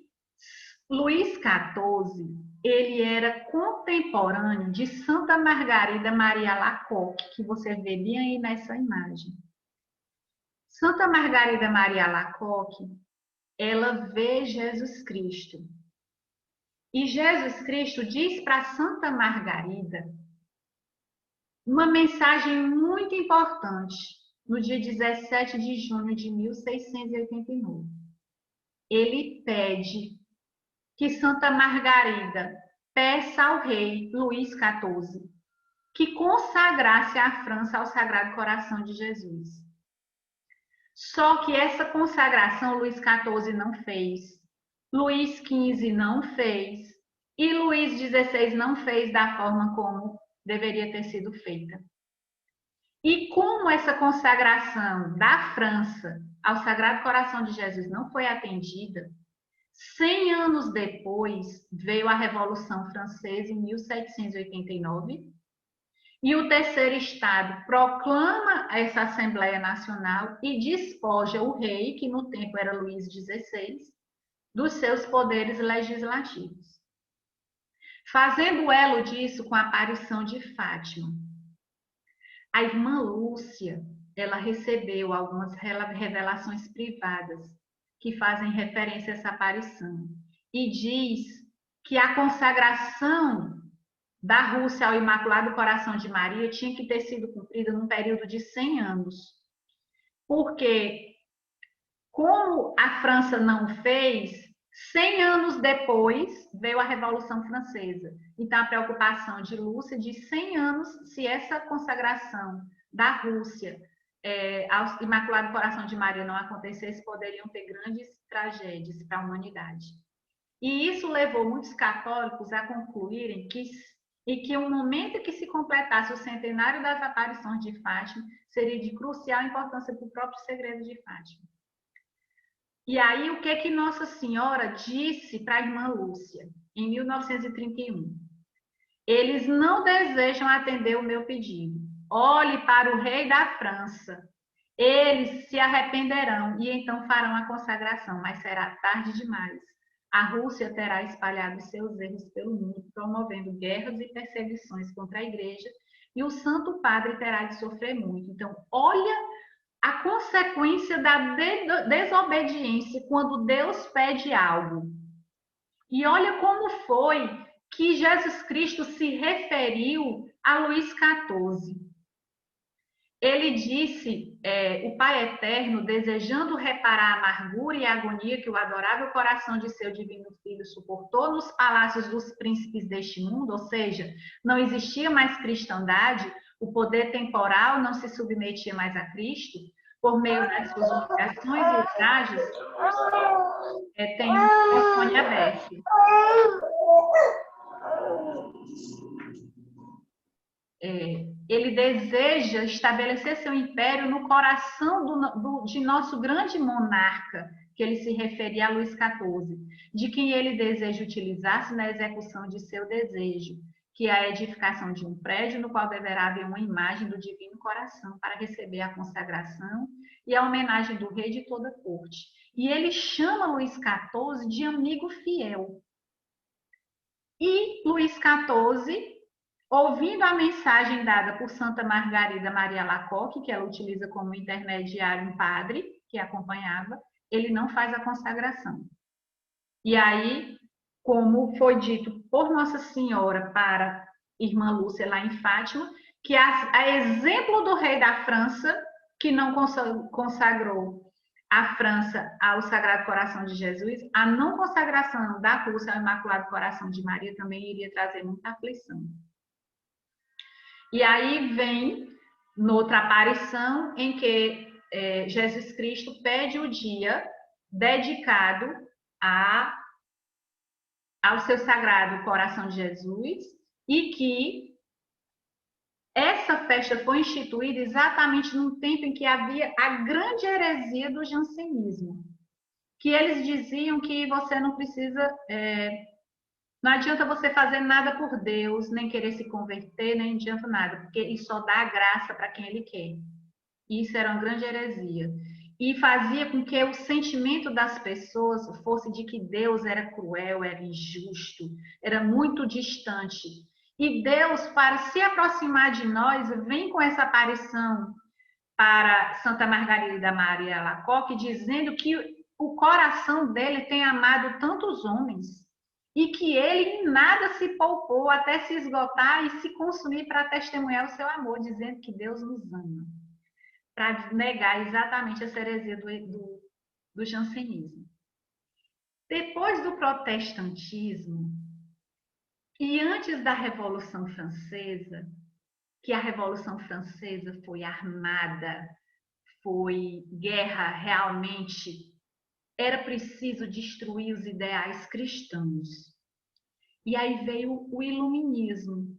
Luís XIV, ele era contemporâneo de Santa Margarida Maria Alacoque, que você vê bem aí nessa imagem. Santa Margarida Maria Alacoque, ela vê Jesus Cristo. E Jesus Cristo diz para Santa Margarida uma mensagem muito importante no dia 17 de junho de 1689. Ele pede que Santa Margarida peça ao rei Luís XIV que consagrasse a França ao Sagrado Coração de Jesus. Só que essa consagração Luís XIV não fez, Luís XV não fez e Luís XVI não fez da forma como deveria ter sido feita. E como essa consagração da França ao Sagrado Coração de Jesus não foi atendida, 100 anos depois veio a Revolução Francesa em 1789 e o terceiro estado proclama essa Assembleia Nacional e despoja o rei, que no tempo era Luís XVI, dos seus poderes legislativos. Fazendo elo disso com a aparição de Fátima. A irmã Lúcia, ela recebeu algumas revelações privadas que fazem referência a essa aparição e diz que a consagração da Rússia ao Imaculado Coração de Maria tinha que ter sido cumprida num período de 100 anos. Porque, como a França não fez, 100 anos depois veio a Revolução Francesa. Então, a preocupação de Lúcia de 100 anos, se essa consagração da Rússia ao Imaculado Coração de Maria não acontecesse, poderiam ter grandes tragédias para a humanidade. E isso levou muitos católicos a concluírem que o momento que se completasse o centenário das aparições de Fátima seria de crucial importância para o próprio segredo de Fátima. E aí, o que Nossa Senhora disse para a irmã Lúcia, em 1931? Eles não desejam atender o meu pedido. Olhe para o rei da França. Eles se arrependerão e então farão a consagração, mas será tarde demais. A Rússia terá espalhado seus erros pelo mundo, promovendo guerras e perseguições contra a igreja, e o Santo Padre terá de sofrer muito. Então, olha a consequência da desobediência quando Deus pede algo. E olha como foi que Jesus Cristo se referiu a Luís XIV. Ele disse, o Pai Eterno, desejando reparar a amargura e a agonia que o adorável coração de seu divino Filho suportou nos palácios dos príncipes deste mundo, ou seja, não existia mais cristandade, o poder temporal não se submetia mais a Cristo, por meio das suas humilhações e ultrajes, tem um microfone aberto. Ele deseja estabelecer seu império no coração de nosso grande monarca, que ele se referia a Luís XIV, de quem ele deseja utilizar-se na execução de seu desejo, que é a edificação de um prédio no qual deverá haver uma imagem do Divino Coração para receber a consagração e a homenagem do rei de toda a corte. E ele chama Luís XIV de amigo fiel. E Luís XIV, ouvindo a mensagem dada por Santa Margarida Maria Alacoque, que ela utiliza como intermediário um padre que acompanhava, ele não faz a consagração. E aí, como foi dito por Nossa Senhora para Irmã Lúcia lá em Fátima, que a exemplo do rei da França, que não consagrou a França ao Sagrado Coração de Jesus, a não consagração da Rússia ao Imaculado Coração de Maria também iria trazer muita aflição. E aí vem noutra aparição em que Jesus Cristo pede o dia dedicado ao seu Sagrado Coração de Jesus e que essa festa foi instituída exatamente num tempo em que havia a grande heresia do jansenismo, que eles diziam que você não precisa, não adianta você fazer nada por Deus, nem querer se converter, nem adianta nada, porque isso só dá graça para quem Ele quer. Isso era uma grande heresia. E fazia com que o sentimento das pessoas fosse de que Deus era cruel, era injusto, era muito distante. E Deus, para se aproximar de nós, vem com essa aparição para Santa Margarida Maria Alacoque, dizendo que o coração dele tem amado tantos homens e que ele em nada se poupou até se esgotar e se consumir para testemunhar o seu amor, dizendo que Deus nos ama, para negar exatamente essa heresia do jansenismo. Depois do protestantismo e antes da Revolução Francesa, que a Revolução Francesa foi armada, foi guerra realmente, era preciso destruir os ideais cristãos. E aí veio o iluminismo.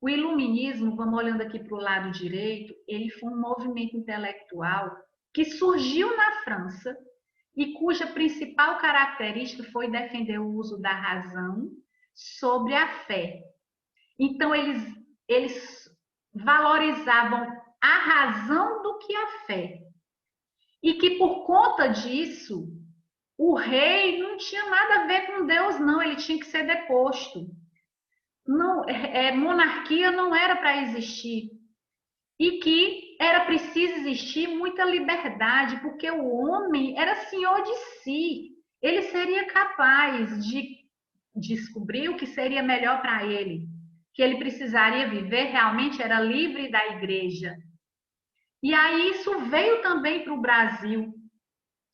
O iluminismo, vamos olhando aqui para o lado direito, ele foi um movimento intelectual que surgiu na França e cuja principal característica foi defender o uso da razão sobre a fé. Então, eles valorizavam a razão do que a fé. E que por conta disso, o rei não tinha nada a ver com Deus, não, ele tinha que ser deposto. Não, monarquia não era para existir. E que era preciso existir muita liberdade, porque o homem era senhor de si. Ele seria capaz de descobrir o que seria melhor para ele. Que ele precisaria viver realmente era livre da igreja. E aí isso veio também para o Brasil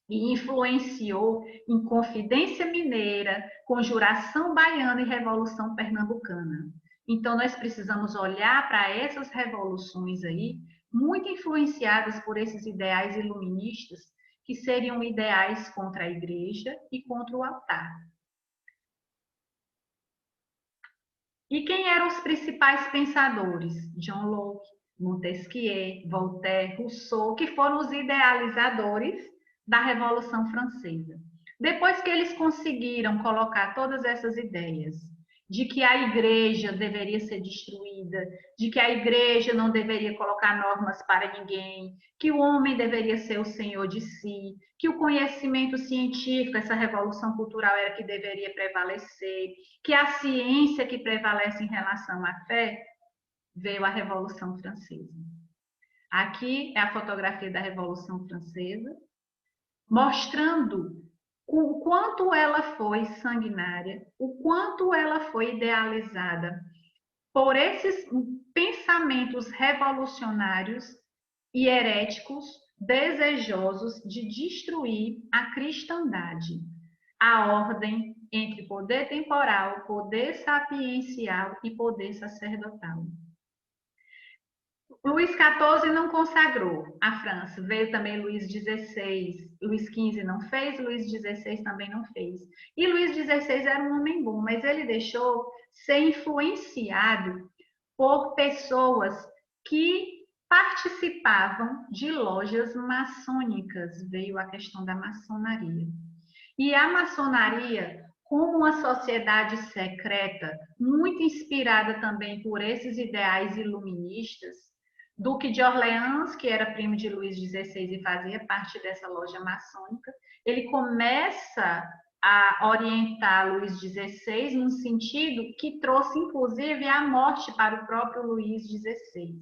e influenciou em Confidência Mineira, Conjuração Baiana e Revolução Pernambucana. Então nós precisamos olhar para essas revoluções aí, muito influenciadas por esses ideais iluministas, que seriam ideais contra a igreja e contra o altar. E quem eram os principais pensadores? John Locke, Montesquieu, Voltaire, Rousseau, que foram os idealizadores da Revolução Francesa. Depois que eles conseguiram colocar todas essas ideias de que a igreja deveria ser destruída, de que a igreja não deveria colocar normas para ninguém, que o homem deveria ser o senhor de si, que o conhecimento científico, essa revolução cultural era que deveria prevalecer, que a ciência que prevalece em relação à fé, veio a Revolução Francesa. Aqui é a fotografia da Revolução Francesa, mostrando o quanto ela foi sanguinária, o quanto ela foi idealizada por esses pensamentos revolucionários e heréticos desejosos de destruir a cristandade, a ordem entre poder temporal, poder sapiencial e poder sacerdotal. Luís XIV não consagrou a França, veio também Luís XVI, Luís XV não fez, Luís XVI também não fez. E Luís XVI era um homem bom, mas ele deixou ser influenciado por pessoas que participavam de lojas maçônicas, veio a questão da maçonaria. E a maçonaria, como uma sociedade secreta, muito inspirada também por esses ideais iluministas, Duque de Orleans, que era primo de Luís XVI e fazia parte dessa loja maçônica, ele começa a orientar Luís XVI num sentido que trouxe, inclusive, a morte para o próprio Luís XVI.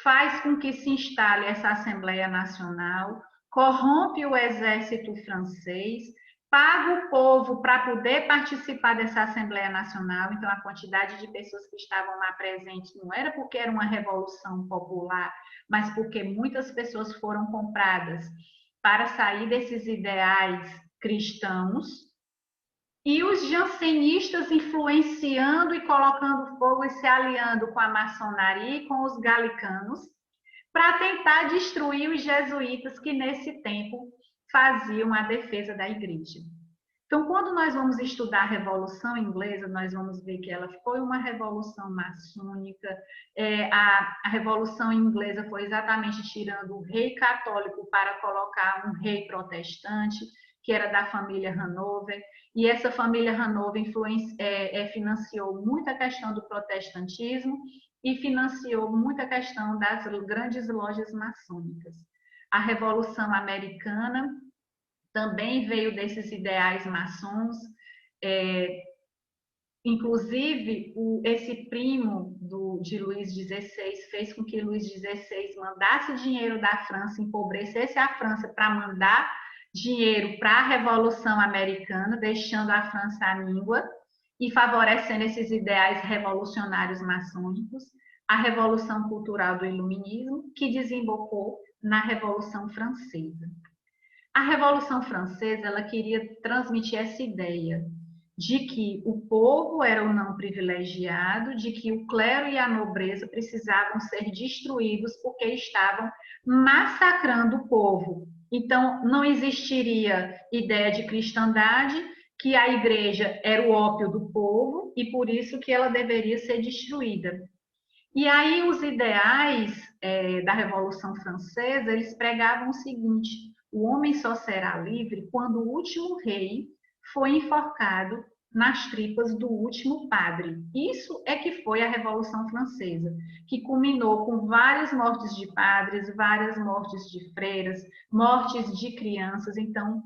Faz com que se instale essa Assembleia Nacional, corrompe o exército francês, paga o povo para poder participar dessa Assembleia Nacional. Então, a quantidade de pessoas que estavam lá presentes não era porque era uma revolução popular, mas porque muitas pessoas foram compradas para sair desses ideais cristãos. E os jansenistas influenciando e colocando fogo e se aliando com a maçonaria e com os galicanos para tentar destruir os jesuítas que nesse tempo faziam a defesa da igreja. Então, quando nós vamos estudar a Revolução Inglesa, nós vamos ver que ela foi uma revolução maçônica. A Revolução Inglesa foi exatamente tirando o rei católico para colocar um rei protestante, que era da família Hanover. E essa família Hanover financiou muito a questão do protestantismo e financiou muito a questão das grandes lojas maçônicas. A Revolução Americana também veio desses ideais maçons. Inclusive, esse primo de Luís XVI fez com que Luís XVI mandasse dinheiro da França, empobrecesse a França para mandar dinheiro para a Revolução Americana, deixando a França à míngua e favorecendo esses ideais revolucionários maçônicos. A Revolução Cultural do Iluminismo, que desembocou na Revolução Francesa. A Revolução Francesa, ela queria transmitir essa ideia de que o povo era o não privilegiado, de que o clero e a nobreza precisavam ser destruídos porque estavam massacrando o povo. Então, não existiria ideia de cristandade, que a igreja era o ópio do povo e por isso que ela deveria ser destruída. E aí os ideais da Revolução Francesa, eles pregavam o seguinte: o homem só será livre quando o último rei foi enforcado nas tripas do último padre. Isso é que foi a Revolução Francesa, que culminou com várias mortes de padres, várias mortes de freiras, mortes de crianças. Então,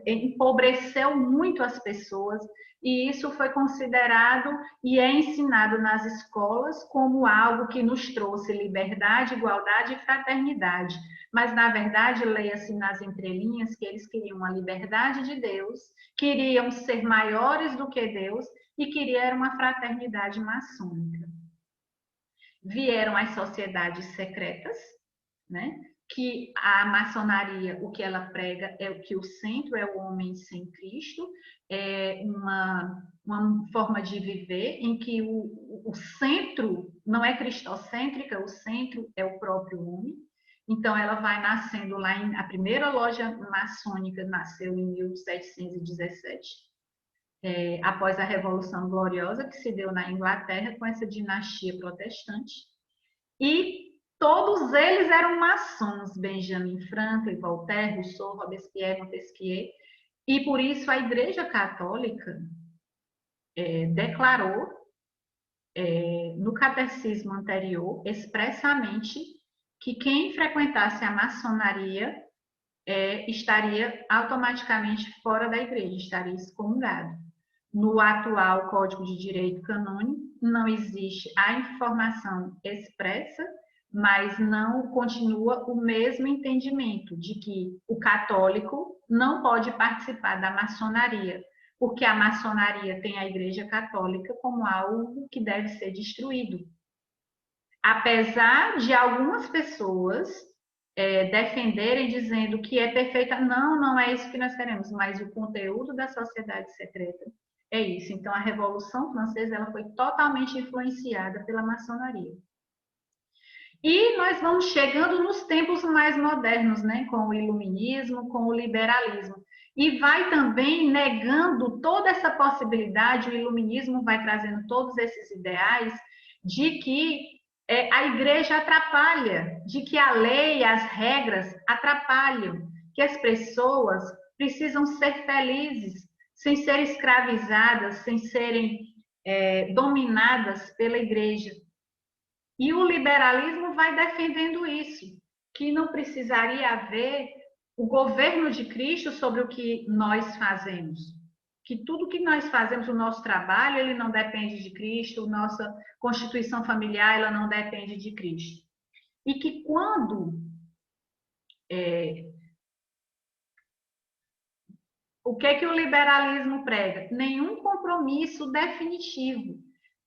empobreceu muito as pessoas e isso foi considerado e é ensinado nas escolas como algo que nos trouxe liberdade, igualdade e fraternidade. Mas, na verdade, leia-se nas entrelinhas que eles queriam a liberdade de Deus, queriam ser maiores do que Deus e queriam uma fraternidade maçônica. Vieram as sociedades secretas, né? Que a maçonaria, o que ela prega é o que o centro é o homem sem Cristo, é uma forma de viver em que o centro não é cristocêntrica, o centro é o próprio homem. Então, ela vai nascendo lá, a primeira loja maçônica nasceu em 1717, após a Revolução Gloriosa, que se deu na Inglaterra com essa dinastia protestante. E todos eles eram maçons, Benjamin Franklin, Voltaire, Rousseau, Robespierre, Montesquieu, e por isso a Igreja Católica declarou no catecismo anterior expressamente que quem frequentasse a maçonaria estaria automaticamente fora da igreja, estaria excomungado. No atual Código de Direito Canônico não existe a informação expressa, mas não continua o mesmo entendimento de que o católico não pode participar da maçonaria, porque a maçonaria tem a Igreja Católica como algo que deve ser destruído. Apesar de algumas pessoas defenderem, dizendo que é perfeita, não, não é isso que nós queremos, mas o conteúdo da sociedade secreta é isso. Então, a Revolução Francesa ela foi totalmente influenciada pela maçonaria. E nós vamos chegando nos tempos mais modernos, né, com o iluminismo, com o liberalismo. E vai também negando toda essa possibilidade, o iluminismo vai trazendo todos esses ideais de que a igreja atrapalha, de que a lei, as regras atrapalham, que as pessoas precisam ser felizes, sem ser escravizadas, sem serem dominadas pela igreja. E o liberalismo vai defendendo isso, que não precisaria haver o governo de Cristo sobre o que nós fazemos. Que tudo que nós fazemos, o nosso trabalho, ele não depende de Cristo, nossa constituição familiar, ela não depende de Cristo. E que quando o que o liberalismo prega? Nenhum compromisso definitivo.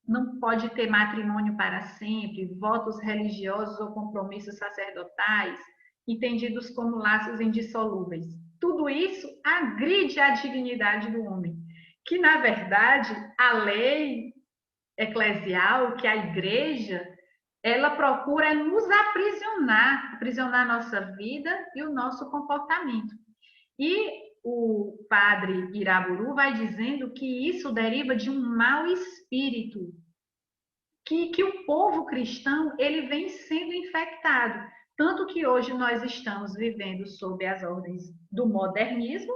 Não pode ter matrimônio para sempre, votos religiosos ou compromissos sacerdotais, entendidos como laços indissolúveis. Tudo isso agride a dignidade do homem, que na verdade a lei eclesial, que a igreja, ela procura nos aprisionar, aprisionar nossa vida e o nosso comportamento. E o padre Iraburu vai dizendo que isso deriva de um mau espírito, que o povo cristão ele vem sendo infectado. Tanto que hoje nós estamos vivendo sob as ordens do modernismo,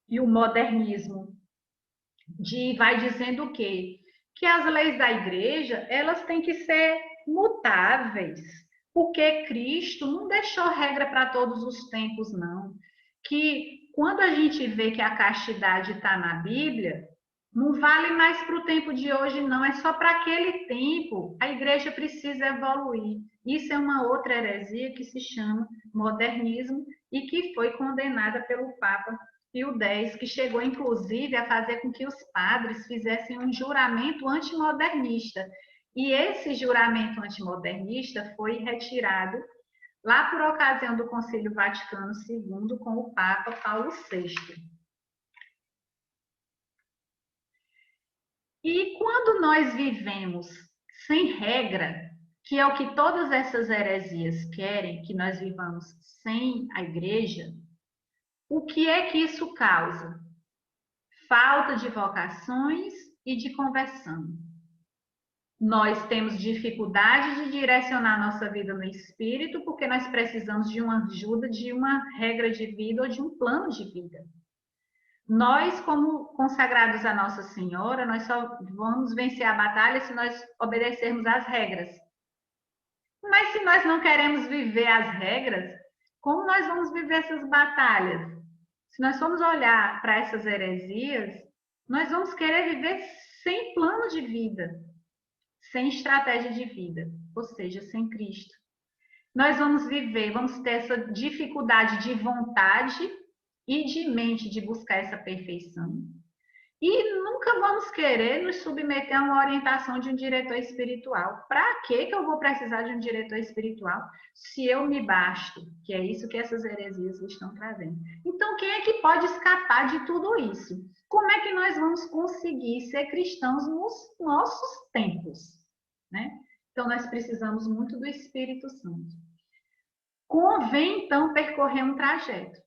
e o modernismo vai dizendo o quê? Que as leis da igreja elas têm que ser mutáveis, porque Cristo não deixou regra para todos os tempos, não. Que quando a gente vê que a castidade está na Bíblia, não vale mais para o tempo de hoje, não. É só para aquele tempo. A igreja precisa evoluir. Isso é uma outra heresia que se chama modernismo e que foi condenada pelo Papa Pio X, que chegou inclusive a fazer com que os padres fizessem um juramento antimodernista. E esse juramento antimodernista foi retirado lá por ocasião do Concílio Vaticano II com o Papa Paulo VI. E quando nós vivemos sem regra, que é o que todas essas heresias querem, que nós vivamos sem a igreja, o que é que isso causa? Falta de vocações e de conversão. Nós temos dificuldade de direcionar nossa vida no espírito porque nós precisamos de uma ajuda, de uma regra de vida ou de um plano de vida. Nós, como consagrados a Nossa Senhora, nós só vamos vencer a batalha se nós obedecermos às regras. Mas se nós não queremos viver as regras, como nós vamos viver essas batalhas? Se nós formos olhar para essas heresias, nós vamos querer viver sem plano de vida, sem estratégia de vida, ou seja, sem Cristo. Nós vamos viver, vamos ter essa dificuldade de vontade e de mente de buscar essa perfeição. E nunca vamos querer nos submeter a uma orientação de um diretor espiritual. Para que eu vou precisar de um diretor espiritual se eu me basto? Que é isso que essas heresias estão trazendo. Então, quem é que pode escapar de tudo isso? Como é que nós vamos conseguir ser cristãos nos nossos tempos? Né? Então, nós precisamos muito do Espírito Santo. Convém, então, percorrer um trajeto.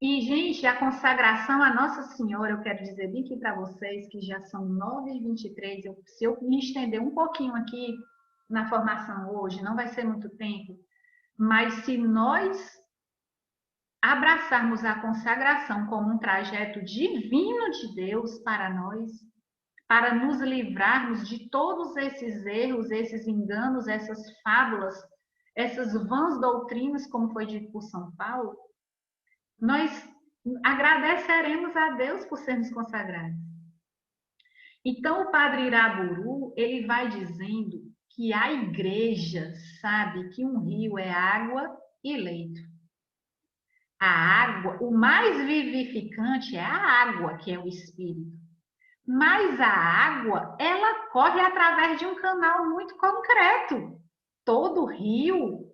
E, gente, a consagração à Nossa Senhora, eu quero dizer bem aqui para vocês que já são 9h23, se eu me estender um pouquinho aqui na formação hoje, não vai ser muito tempo, mas se nós abraçarmos a consagração como um trajeto divino de Deus para nós, para nos livrarmos de todos esses erros, esses enganos, essas fábulas, essas vãs doutrinas, como foi dito por São Paulo, nós agradeceremos a Deus por sermos consagrados. Então, o padre Iraburu, ele vai dizendo que a igreja sabe que um rio é água e leito. A água, o mais vivificante é a água, que é o Espírito. Mas a água, ela corre através de um canal muito concreto. Todo rio,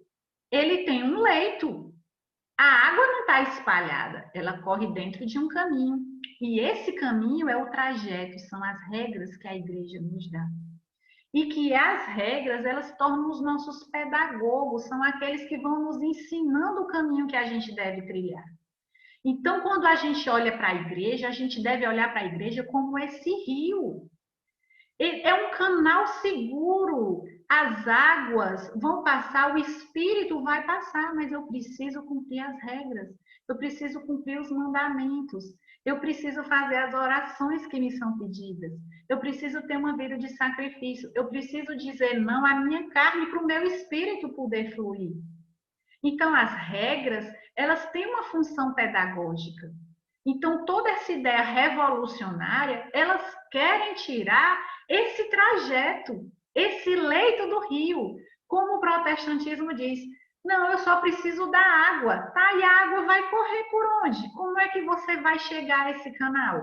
ele tem um leito. A água não está espalhada, ela corre dentro de um caminho. E esse caminho é o trajeto, são as regras que a igreja nos dá. E que as regras, elas tornam os nossos pedagogos, são aqueles que vão nos ensinando o caminho que a gente deve trilhar. Então, quando a gente olha para a igreja, a gente deve olhar para a igreja como esse rio. É um canal seguro. As águas vão passar, o espírito vai passar, mas eu preciso cumprir as regras. Eu preciso cumprir os mandamentos. Eu preciso fazer as orações que me são pedidas. Eu preciso ter uma vida de sacrifício. Eu preciso dizer não à minha carne para o meu espírito poder fluir. Então, as regras, elas têm uma função pedagógica. Então, toda essa ideia revolucionária, elas querem tirar esse trajeto, esse leito do rio. Como o protestantismo diz, não, eu só preciso da água, tá? E a água vai correr por onde? Como é que você vai chegar a esse canal?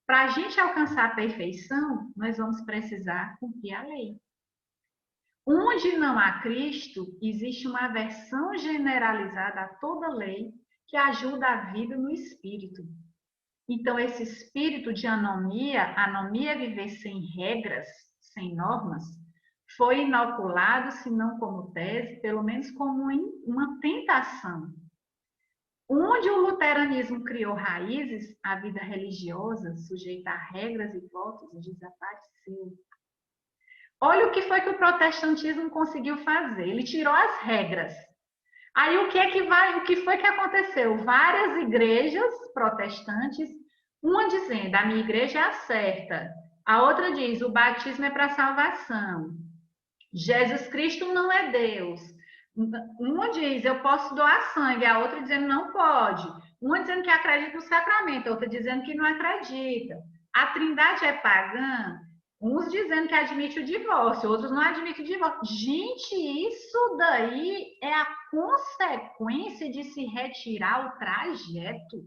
Para a gente alcançar a perfeição, nós vamos precisar cumprir a lei. Onde não há Cristo, existe uma aversão generalizada a toda lei que ajuda a vida no espírito. Então, esse espírito de anomia é viver sem regras, sem normas, foi inoculado, se não como tese, pelo menos como uma tentação. Onde o luteranismo criou raízes, a vida religiosa, sujeita a regras e votos, desapareceu. Olha o que foi que o protestantismo conseguiu fazer. Ele tirou as regras. Aí o que foi que aconteceu? Várias igrejas protestantes, uma dizendo, a minha igreja é a certa. A outra diz, o batismo é para salvação. Jesus Cristo não é Deus. Uma diz, eu posso doar sangue. A outra dizendo, não pode. Uma dizendo que acredita no sacramento, a outra dizendo que não acredita. A trindade é pagã. Uns dizendo que admite o divórcio, outros não admitem o divórcio. Gente, isso daí é a consequência de se retirar o trajeto,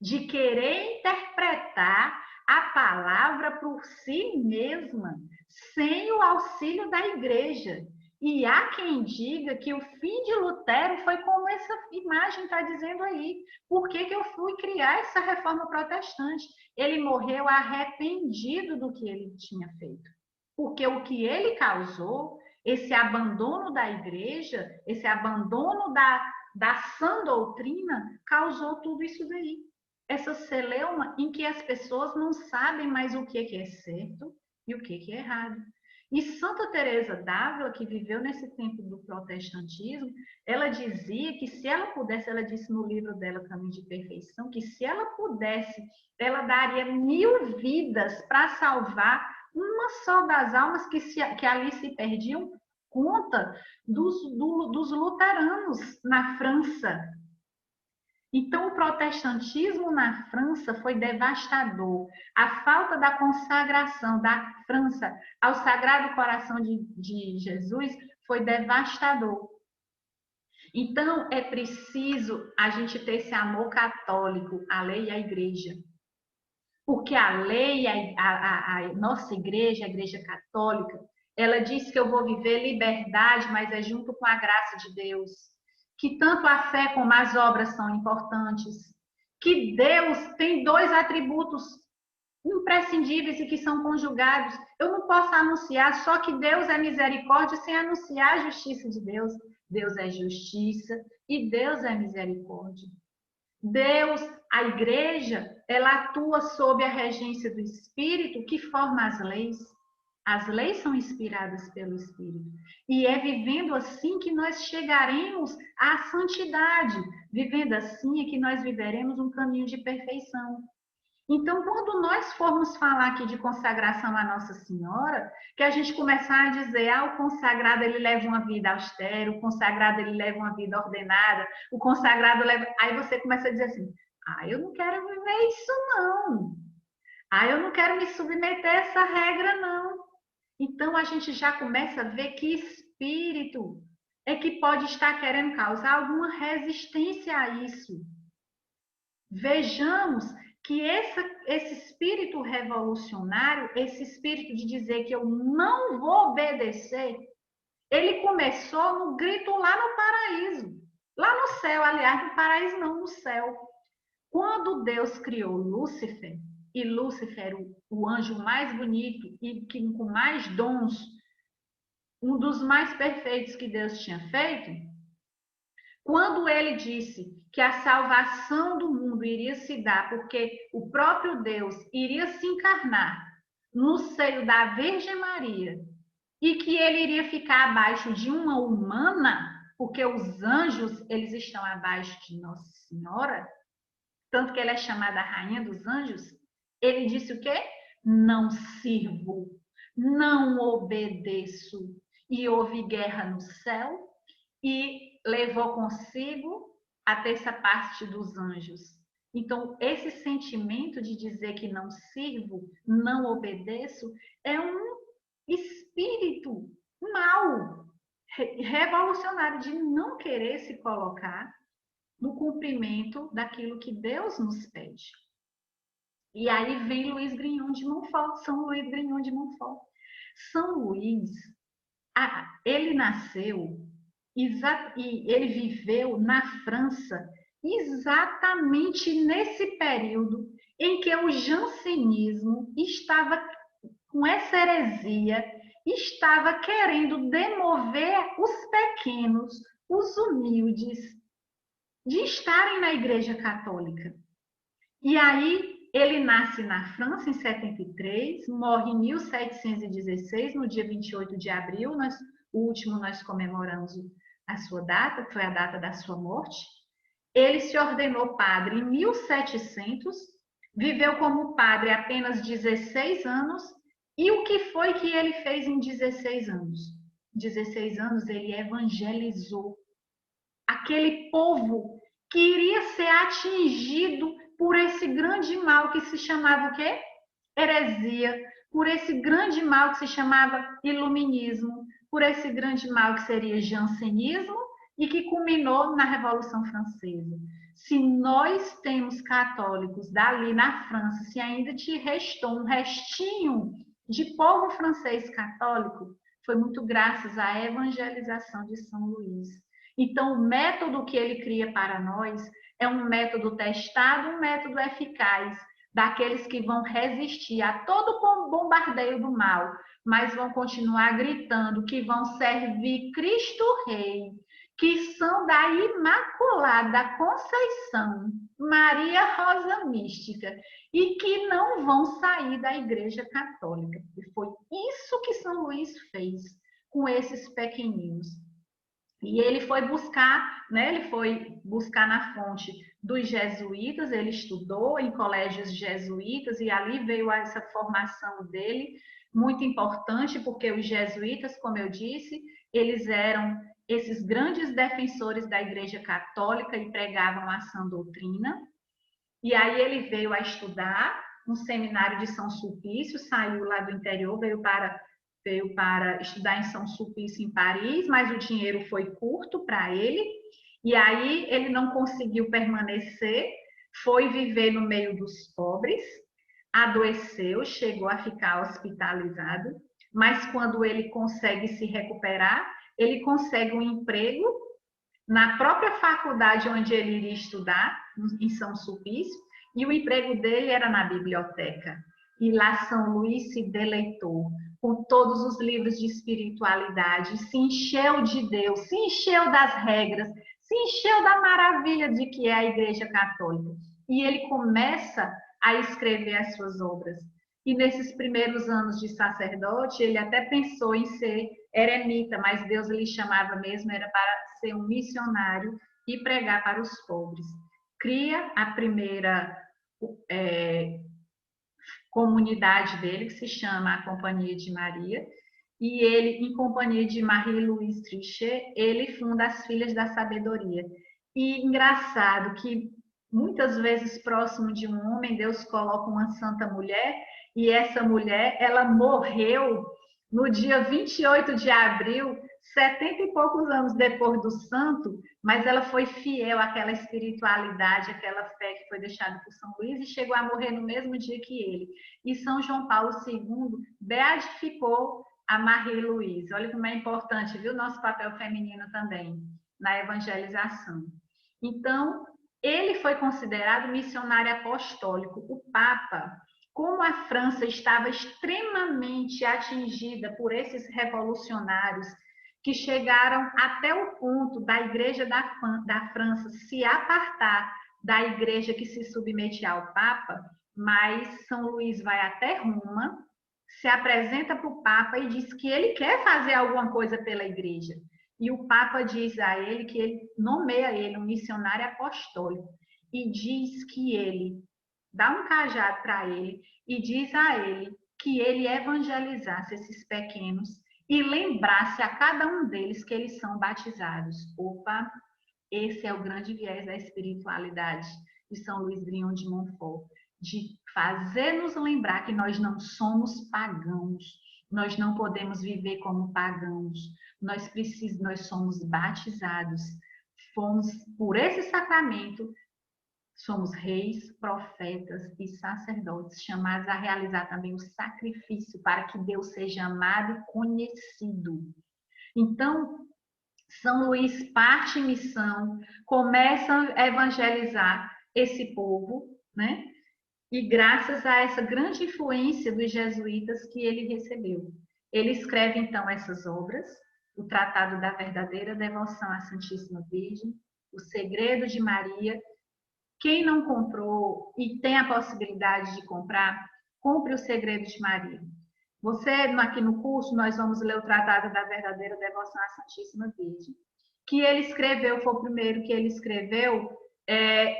de querer interpretar a palavra por si mesma, sem o auxílio da igreja. E há quem diga que o fim de Lutero foi como essa imagem está dizendo aí. Por que eu fui criar essa reforma protestante? Ele morreu arrependido do que ele tinha feito. Porque o que ele causou, esse abandono da igreja, esse abandono da sã doutrina, causou tudo isso daí. Essa celeuma em que as pessoas não sabem mais o que é certo e o que é errado. E Santa Teresa d'Ávila, que viveu nesse tempo do protestantismo, ela dizia que se ela pudesse, ela disse no livro dela, Caminho de Perfeição, que se ela pudesse, ela daria 1000 vidas para salvar uma só das almas que ali se perdiam, conta dos luteranos na França. Então, o protestantismo na França foi devastador. A falta da consagração da França ao Sagrado Coração de Jesus foi devastador. Então, é preciso a gente ter esse amor católico, à lei e à igreja. Porque a lei, a nossa igreja, a igreja católica, ela diz que eu vou viver liberdade, mas é junto com a graça de Deus. Que tanto a fé como as obras são importantes. Que Deus tem 2 atributos imprescindíveis e que são conjugados. Eu não posso anunciar só que Deus é misericórdia sem anunciar a justiça de Deus. Deus é justiça e Deus é misericórdia. Deus, a igreja, ela atua sob a regência do Espírito que forma as leis. As leis são inspiradas pelo Espírito. E é vivendo assim que nós chegaremos à santidade. Vivendo assim é que nós viveremos um caminho de perfeição. Então, quando nós formos falar aqui de consagração à Nossa Senhora, que a gente começar a dizer, o consagrado ele leva uma vida austera, o consagrado ele leva uma vida ordenada, o consagrado leva... Aí você começa a dizer assim, eu não quero viver isso não. Eu não quero me submeter a essa regra não. Então, a gente já começa a ver que espírito é que pode estar querendo causar alguma resistência a isso. Vejamos que esse espírito revolucionário, esse espírito de dizer que eu não vou obedecer, ele começou no grito lá no paraíso. Lá no céu, aliás, no paraíso não, no céu. Quando Deus criou Lúcifer, e Lúcifer, o anjo mais bonito e que com mais dons, um dos mais perfeitos que Deus tinha feito, quando ele disse que a salvação do mundo iria se dar porque o próprio Deus iria se encarnar no seio da Virgem Maria e que ele iria ficar abaixo de uma humana, porque os anjos, eles estão abaixo de Nossa Senhora, tanto que ela é chamada Rainha dos Anjos, ele disse o quê? Não sirvo, não obedeço. E houve guerra no céu e levou consigo a terça parte dos anjos. Então, esse sentimento de dizer que não sirvo, não obedeço, é um espírito mau, revolucionário, de não querer se colocar no cumprimento daquilo que Deus nos pede. E aí vem Luiz Grignon de Montfort, São Luís Grignon de Montfort. São Luís, ele nasceu e ele viveu na França exatamente nesse período em que o jansenismo estava com essa heresia, estava querendo demover os pequenos, os humildes, de estarem na Igreja Católica. E aí ele nasce na França em 73, morre em 1716, no dia 28 de abril, o último nós comemoramos a sua data, que foi a data da sua morte. Ele se ordenou padre em 1700, viveu como padre apenas 16 anos, e o que foi que ele fez em 16 anos? 16 anos ele evangelizou aquele povo que iria ser atingido por esse grande mal que se chamava o quê? Heresia, por esse grande mal que se chamava iluminismo, por esse grande mal que seria jansenismo e que culminou na Revolução Francesa. Se nós temos católicos dali na França, se ainda te restou um restinho de povo francês católico, foi muito graças à evangelização de São Luís. Então, o método que ele cria para nós é um método testado, um método eficaz, daqueles que vão resistir a todo bombardeio do mal, mas vão continuar gritando que vão servir Cristo Rei, que são da Imaculada Conceição, Maria Rosa Mística, e que não vão sair da Igreja Católica. E foi isso que São Luís fez com esses pequeninos. E ele foi buscar, né? Ele foi buscar na fonte dos jesuítas, ele estudou em colégios jesuítas e ali veio essa formação dele, muito importante, porque os jesuítas, como eu disse, eles eram esses grandes defensores da Igreja Católica e pregavam a sã doutrina. E aí ele veio a estudar no seminário de São Sulpício, saiu lá do interior, veio para estudar em São Sulpício, em Paris, mas o dinheiro foi curto para ele, e aí ele não conseguiu permanecer, foi viver no meio dos pobres, adoeceu, chegou a ficar hospitalizado, mas quando ele consegue se recuperar, ele consegue um emprego na própria faculdade onde ele iria estudar, em São Sulpício, e o emprego dele era na biblioteca. E lá São Luís se deleitou com todos os livros de espiritualidade, se encheu de Deus, se encheu das regras, se encheu da maravilha de que é a Igreja Católica. E ele começa a escrever as suas obras. E nesses primeiros anos de sacerdote, ele até pensou em ser eremita, mas Deus lhe chamava mesmo, era para ser um missionário e pregar para os pobres. Cria a primeira comunidade dele, que se chama a Companhia de Maria, e ele, em companhia de Marie-Louise Trichet, ele funda as Filhas da Sabedoria. E engraçado que muitas vezes próximo de um homem, Deus coloca uma santa mulher, e essa mulher, ela morreu no dia 28 de abril, 70 e poucos anos depois do santo, mas ela foi fiel àquela espiritualidade, àquela fé que foi deixada por São Luís e chegou a morrer no mesmo dia que ele. E São João Paulo II beatificou a Marie-Louise. Olha como é importante, viu? Nosso papel feminino também na evangelização. Então, ele foi considerado missionário apostólico. O Papa, como a França estava extremamente atingida por esses revolucionários que chegaram até o ponto da Igreja da França se apartar da Igreja que se submetia ao Papa, mas São Luís vai até Roma, se apresenta para o Papa e diz que ele quer fazer alguma coisa pela Igreja. E o Papa diz a ele que ele nomeia ele um missionário apostólico e diz que ele dá um cajado para ele e diz a ele que ele evangelizasse esses pequenos e lembrasse a cada um deles que eles são batizados. Opa, esse é o grande viés da espiritualidade de São Luís Grignon de Montfort, de fazer-nos lembrar que nós não somos pagãos, nós não podemos viver como pagãos, nós somos batizados, fomos por esse sacramento, somos reis, profetas e sacerdotes, chamados a realizar também o sacrifício para que Deus seja amado e conhecido. Então, São Luís parte em missão, começa a evangelizar esse povo, né? E graças a essa grande influência dos jesuítas que ele recebeu. Ele escreve, então, essas obras, o Tratado da Verdadeira Devoção à Santíssima Virgem, o Segredo de Maria. Quem não comprou e tem a possibilidade de comprar, compre o Segredo de Maria. Você, aqui no curso, nós vamos ler o Tratado da Verdadeira Devoção à Santíssima Virgem, que ele escreveu, foi o primeiro que ele escreveu,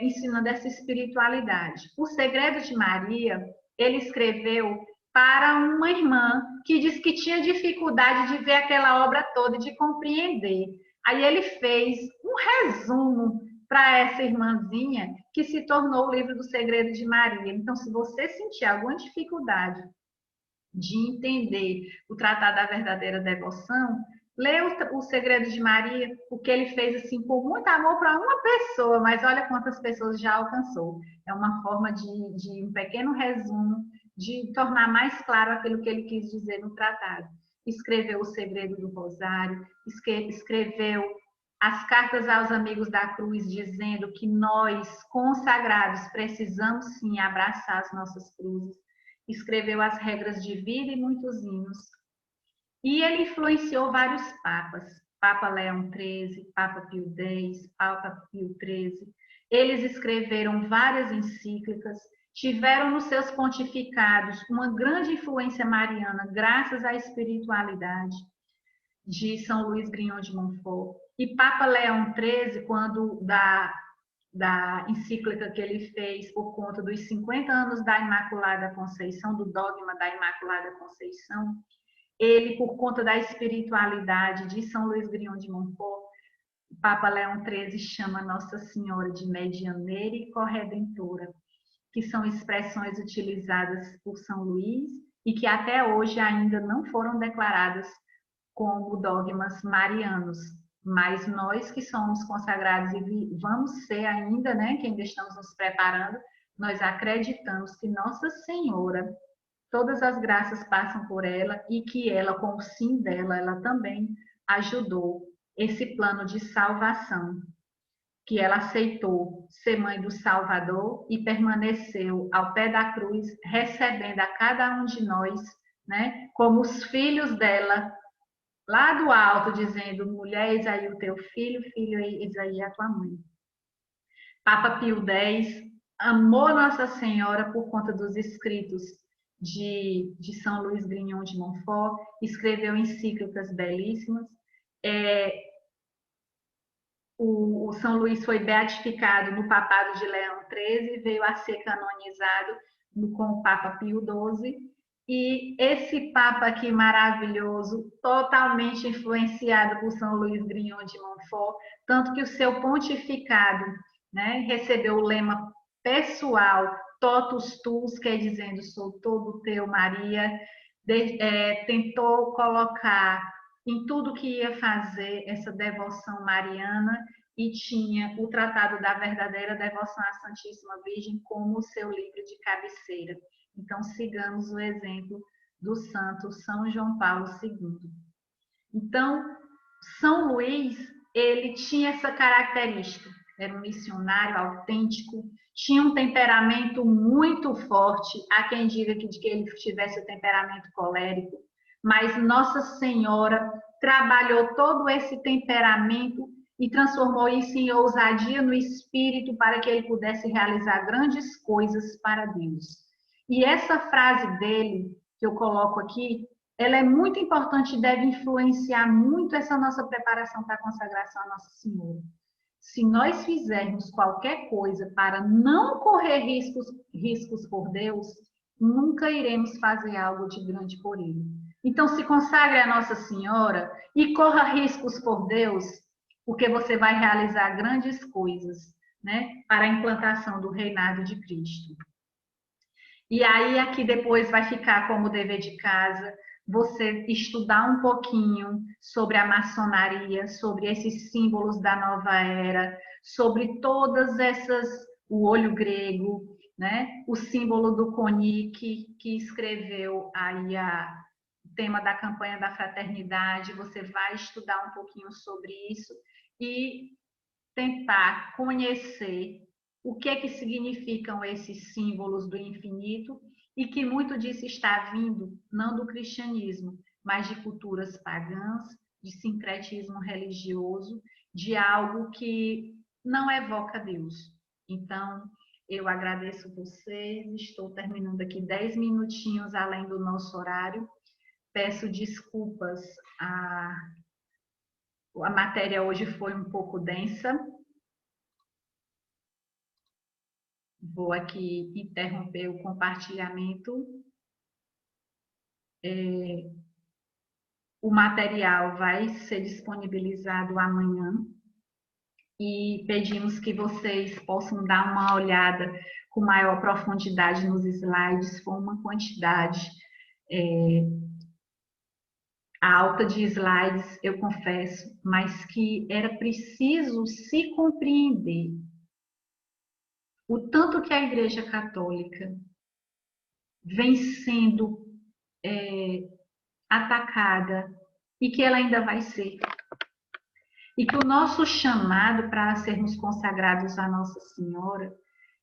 ensinando essa espiritualidade. O Segredo de Maria, ele escreveu para uma irmã que disse que tinha dificuldade de ver aquela obra toda e de compreender. Aí ele fez um resumo para essa irmãzinha que se tornou o livro do Segredo de Maria. Então, se você sentir alguma dificuldade de entender o Tratado da Verdadeira Devoção, lê o Segredo de Maria, o que ele fez assim com muito amor para uma pessoa, mas olha quantas pessoas já alcançou. É uma forma de um pequeno resumo, de tornar mais claro aquilo que ele quis dizer no tratado. Escreveu o Segredo do Rosário, escreveu as cartas aos amigos da cruz, dizendo que nós, consagrados, precisamos sim abraçar as nossas cruzes. Escreveu as regras de vida e muitos hinos. E ele influenciou vários papas, Papa Leão XIII, Papa Pio X, Papa Pio XIII. Eles escreveram várias encíclicas, tiveram nos seus pontificados uma grande influência mariana, graças à espiritualidade de São Luís Grignon de Montfort. E Papa Leão XIII, quando da encíclica que ele fez por conta dos 50 anos da Imaculada Conceição, do dogma da Imaculada Conceição, ele, por conta da espiritualidade de São Luís Grignon de Montfort, o Papa Leão XIII chama Nossa Senhora de medianeira e corredentora, que são expressões utilizadas por São Luís e que até hoje ainda não foram declaradas como dogmas marianos, mas nós que somos consagrados e vamos ser ainda, né, que ainda estamos nos preparando, nós acreditamos que Nossa Senhora, todas as graças passam por ela e que ela, com o sim dela, ela também ajudou esse plano de salvação, que ela aceitou ser mãe do Salvador e permaneceu ao pé da cruz, recebendo a cada um de nós, né, como os filhos dela, lá do alto, dizendo: mulher, eis aí o teu filho, filho, eis aí a tua mãe. Papa Pio X amou Nossa Senhora por conta dos escritos de São Luís Grignon de Montfort, escreveu encíclicas belíssimas. O São Luís foi beatificado no papado de Leão XIII, veio a ser canonizado com o Papa Pio XII, e esse Papa aqui maravilhoso, totalmente influenciado por São Luís Grignon de Montfort, tanto que o seu pontificado, né, recebeu o lema pessoal, totus tuus, quer dizendo, sou todo teu, Maria, tentou colocar em tudo que ia fazer essa devoção mariana e tinha o Tratado da Verdadeira Devoção à Santíssima Virgem como o seu livro de cabeceira. Então, sigamos o exemplo do santo São João Paulo II. Então, São Luís, ele tinha essa característica, era um missionário autêntico, tinha um temperamento muito forte, há quem diga que ele tivesse o temperamento colérico, mas Nossa Senhora trabalhou todo esse temperamento e transformou isso em ousadia no espírito para que ele pudesse realizar grandes coisas para Deus. E essa frase dele, que eu coloco aqui, ela é muito importante e deve influenciar muito essa nossa preparação para a consagração à Nossa Senhora. Se nós fizermos qualquer coisa para não correr riscos por Deus, nunca iremos fazer algo de grande por Ele. Então, se consagre a Nossa Senhora e corra riscos por Deus, porque você vai realizar grandes coisas, né, para a implantação do reinado de Cristo. E aí, aqui depois vai ficar como dever de casa você estudar um pouquinho sobre a maçonaria, sobre esses símbolos da nova era, sobre todas essas, o olho grego, né? O símbolo do coni que escreveu aí o tema da campanha da fraternidade. Você vai estudar um pouquinho sobre isso e tentar conhecer o que é que significam esses símbolos do infinito e que muito disso está vindo não do cristianismo, mas de culturas pagãs, de sincretismo religioso, de algo que não evoca Deus. Então, eu agradeço vocês, estou terminando aqui 10 minutinhos além do nosso horário. Peço desculpas, a matéria hoje foi um pouco densa. Vou aqui interromper o compartilhamento. O material vai ser disponibilizado amanhã e pedimos que vocês possam dar uma olhada com maior profundidade nos slides. Foi uma quantidade alta de slides, eu confesso, mas que era preciso se compreender o tanto que a Igreja Católica vem sendo atacada e que ela ainda vai ser. E que o nosso chamado para sermos consagrados à Nossa Senhora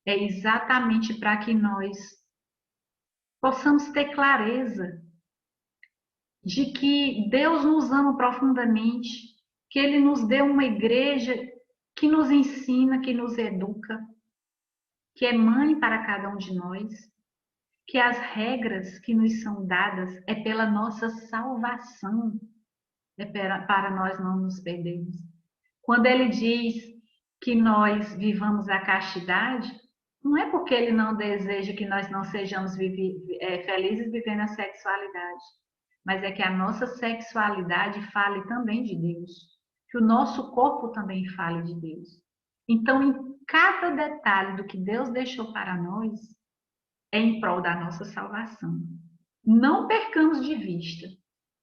é exatamente para que nós possamos ter clareza de que Deus nos ama profundamente, que Ele nos deu uma igreja que nos ensina, que nos educa, que é mãe para cada um de nós, que as regras que nos são dadas é pela nossa salvação, é para nós não nos perdermos. Quando ele diz que nós vivamos a castidade, não é porque ele não deseja que nós não sejamos felizes vivendo a sexualidade, mas é que a nossa sexualidade fale também de Deus, que o nosso corpo também fale de Deus. Então, em cada detalhe do que Deus deixou para nós, é em prol da nossa salvação. Não percamos de vista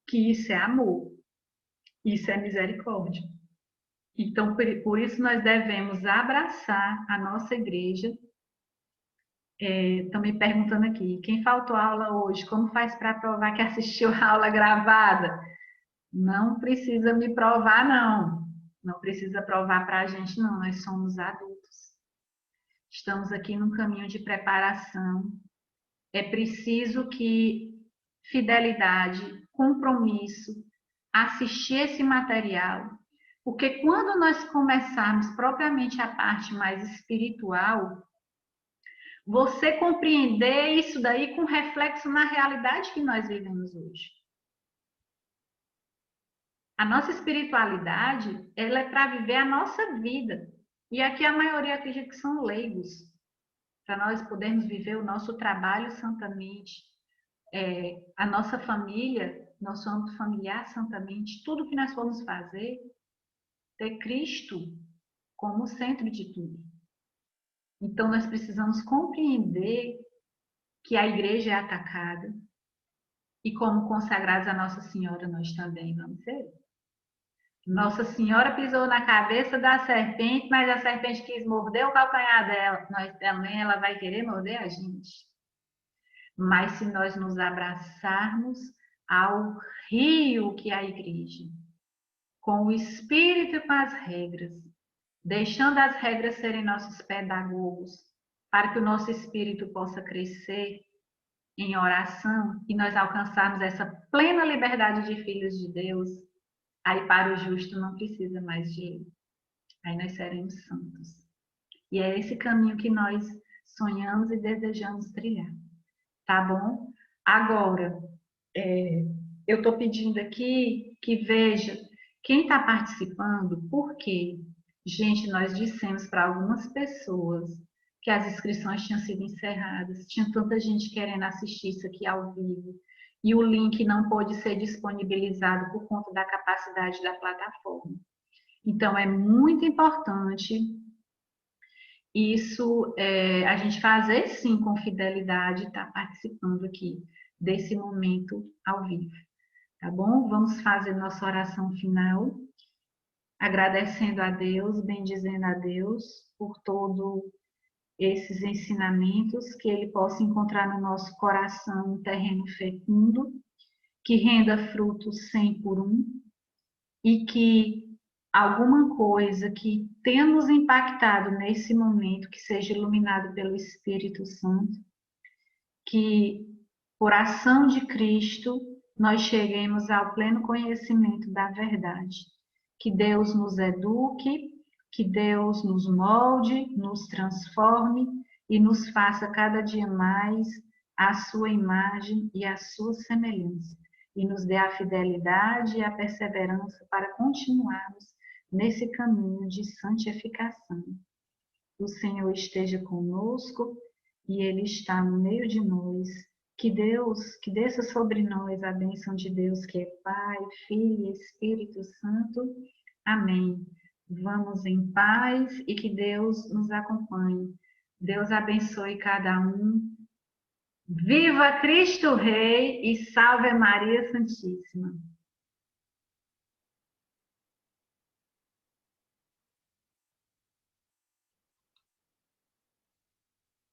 que isso é amor, isso é misericórdia. Então, por isso nós devemos abraçar a nossa igreja. Estão me perguntando aqui, quem faltou aula hoje, como faz para provar que assistiu a aula gravada? Não precisa me provar, não. Não precisa provar para a gente, não. Nós somos adultos. Estamos aqui num caminho de preparação. É preciso que fidelidade, compromisso, assistir esse material, porque quando nós começarmos propriamente a parte mais espiritual, você compreender isso daí com reflexo na realidade que nós vivemos hoje. A nossa espiritualidade, ela é para viver a nossa vida. E aqui a maioria acredita que são leigos, para nós podermos viver o nosso trabalho santamente, a nossa família, nosso âmbito familiar santamente, tudo que nós formos fazer, ter Cristo como centro de tudo. Então, nós precisamos compreender que a igreja é atacada E como consagrados a Nossa Senhora, nós também vamos ser. Nossa Senhora pisou na cabeça da serpente, mas a serpente quis morder o calcanhar dela. Nós também, ela vai querer morder a gente. Mas se nós nos abraçarmos ao rio que é a igreja, com o Espírito e com as regras, deixando as regras serem nossos pedagogos, para que o nosso espírito possa crescer em oração e nós alcançarmos essa plena liberdade de filhos de Deus, aí para o justo não precisa mais de lei. Aí nós seremos santos. E é esse caminho que nós sonhamos e desejamos trilhar. Tá bom? Agora, eu estou pedindo aqui que veja quem está participando, por quê? Gente, nós dissemos para algumas pessoas que as inscrições tinham sido encerradas, tinha tanta gente querendo assistir isso aqui ao vivo, e o link não pôde ser disponibilizado por conta da capacidade da plataforma. Então, é muito importante isso, a gente fazer sim com fidelidade, estar participando aqui desse momento ao vivo, tá bom? Vamos fazer nossa oração final, agradecendo a Deus, bendizendo a Deus por todos esses ensinamentos, que Ele possa encontrar no nosso coração um terreno fecundo, que renda frutos 100 por 1, e que alguma coisa que tenha nos impactado nesse momento, que seja iluminado pelo Espírito Santo, que por ação de Cristo nós cheguemos ao pleno conhecimento da verdade. Que Deus nos eduque, que Deus nos molde, nos transforme e nos faça cada dia mais a sua imagem e a sua semelhança. E nos dê a fidelidade e a perseverança para continuarmos nesse caminho de santificação. O Senhor esteja conosco e Ele está no meio de nós. Que Deus, que desça sobre nós a bênção de Deus, que é Pai, Filho e Espírito Santo. Amém. Vamos em paz e que Deus nos acompanhe. Deus abençoe cada um. Viva Cristo Rei e salve Maria Santíssima.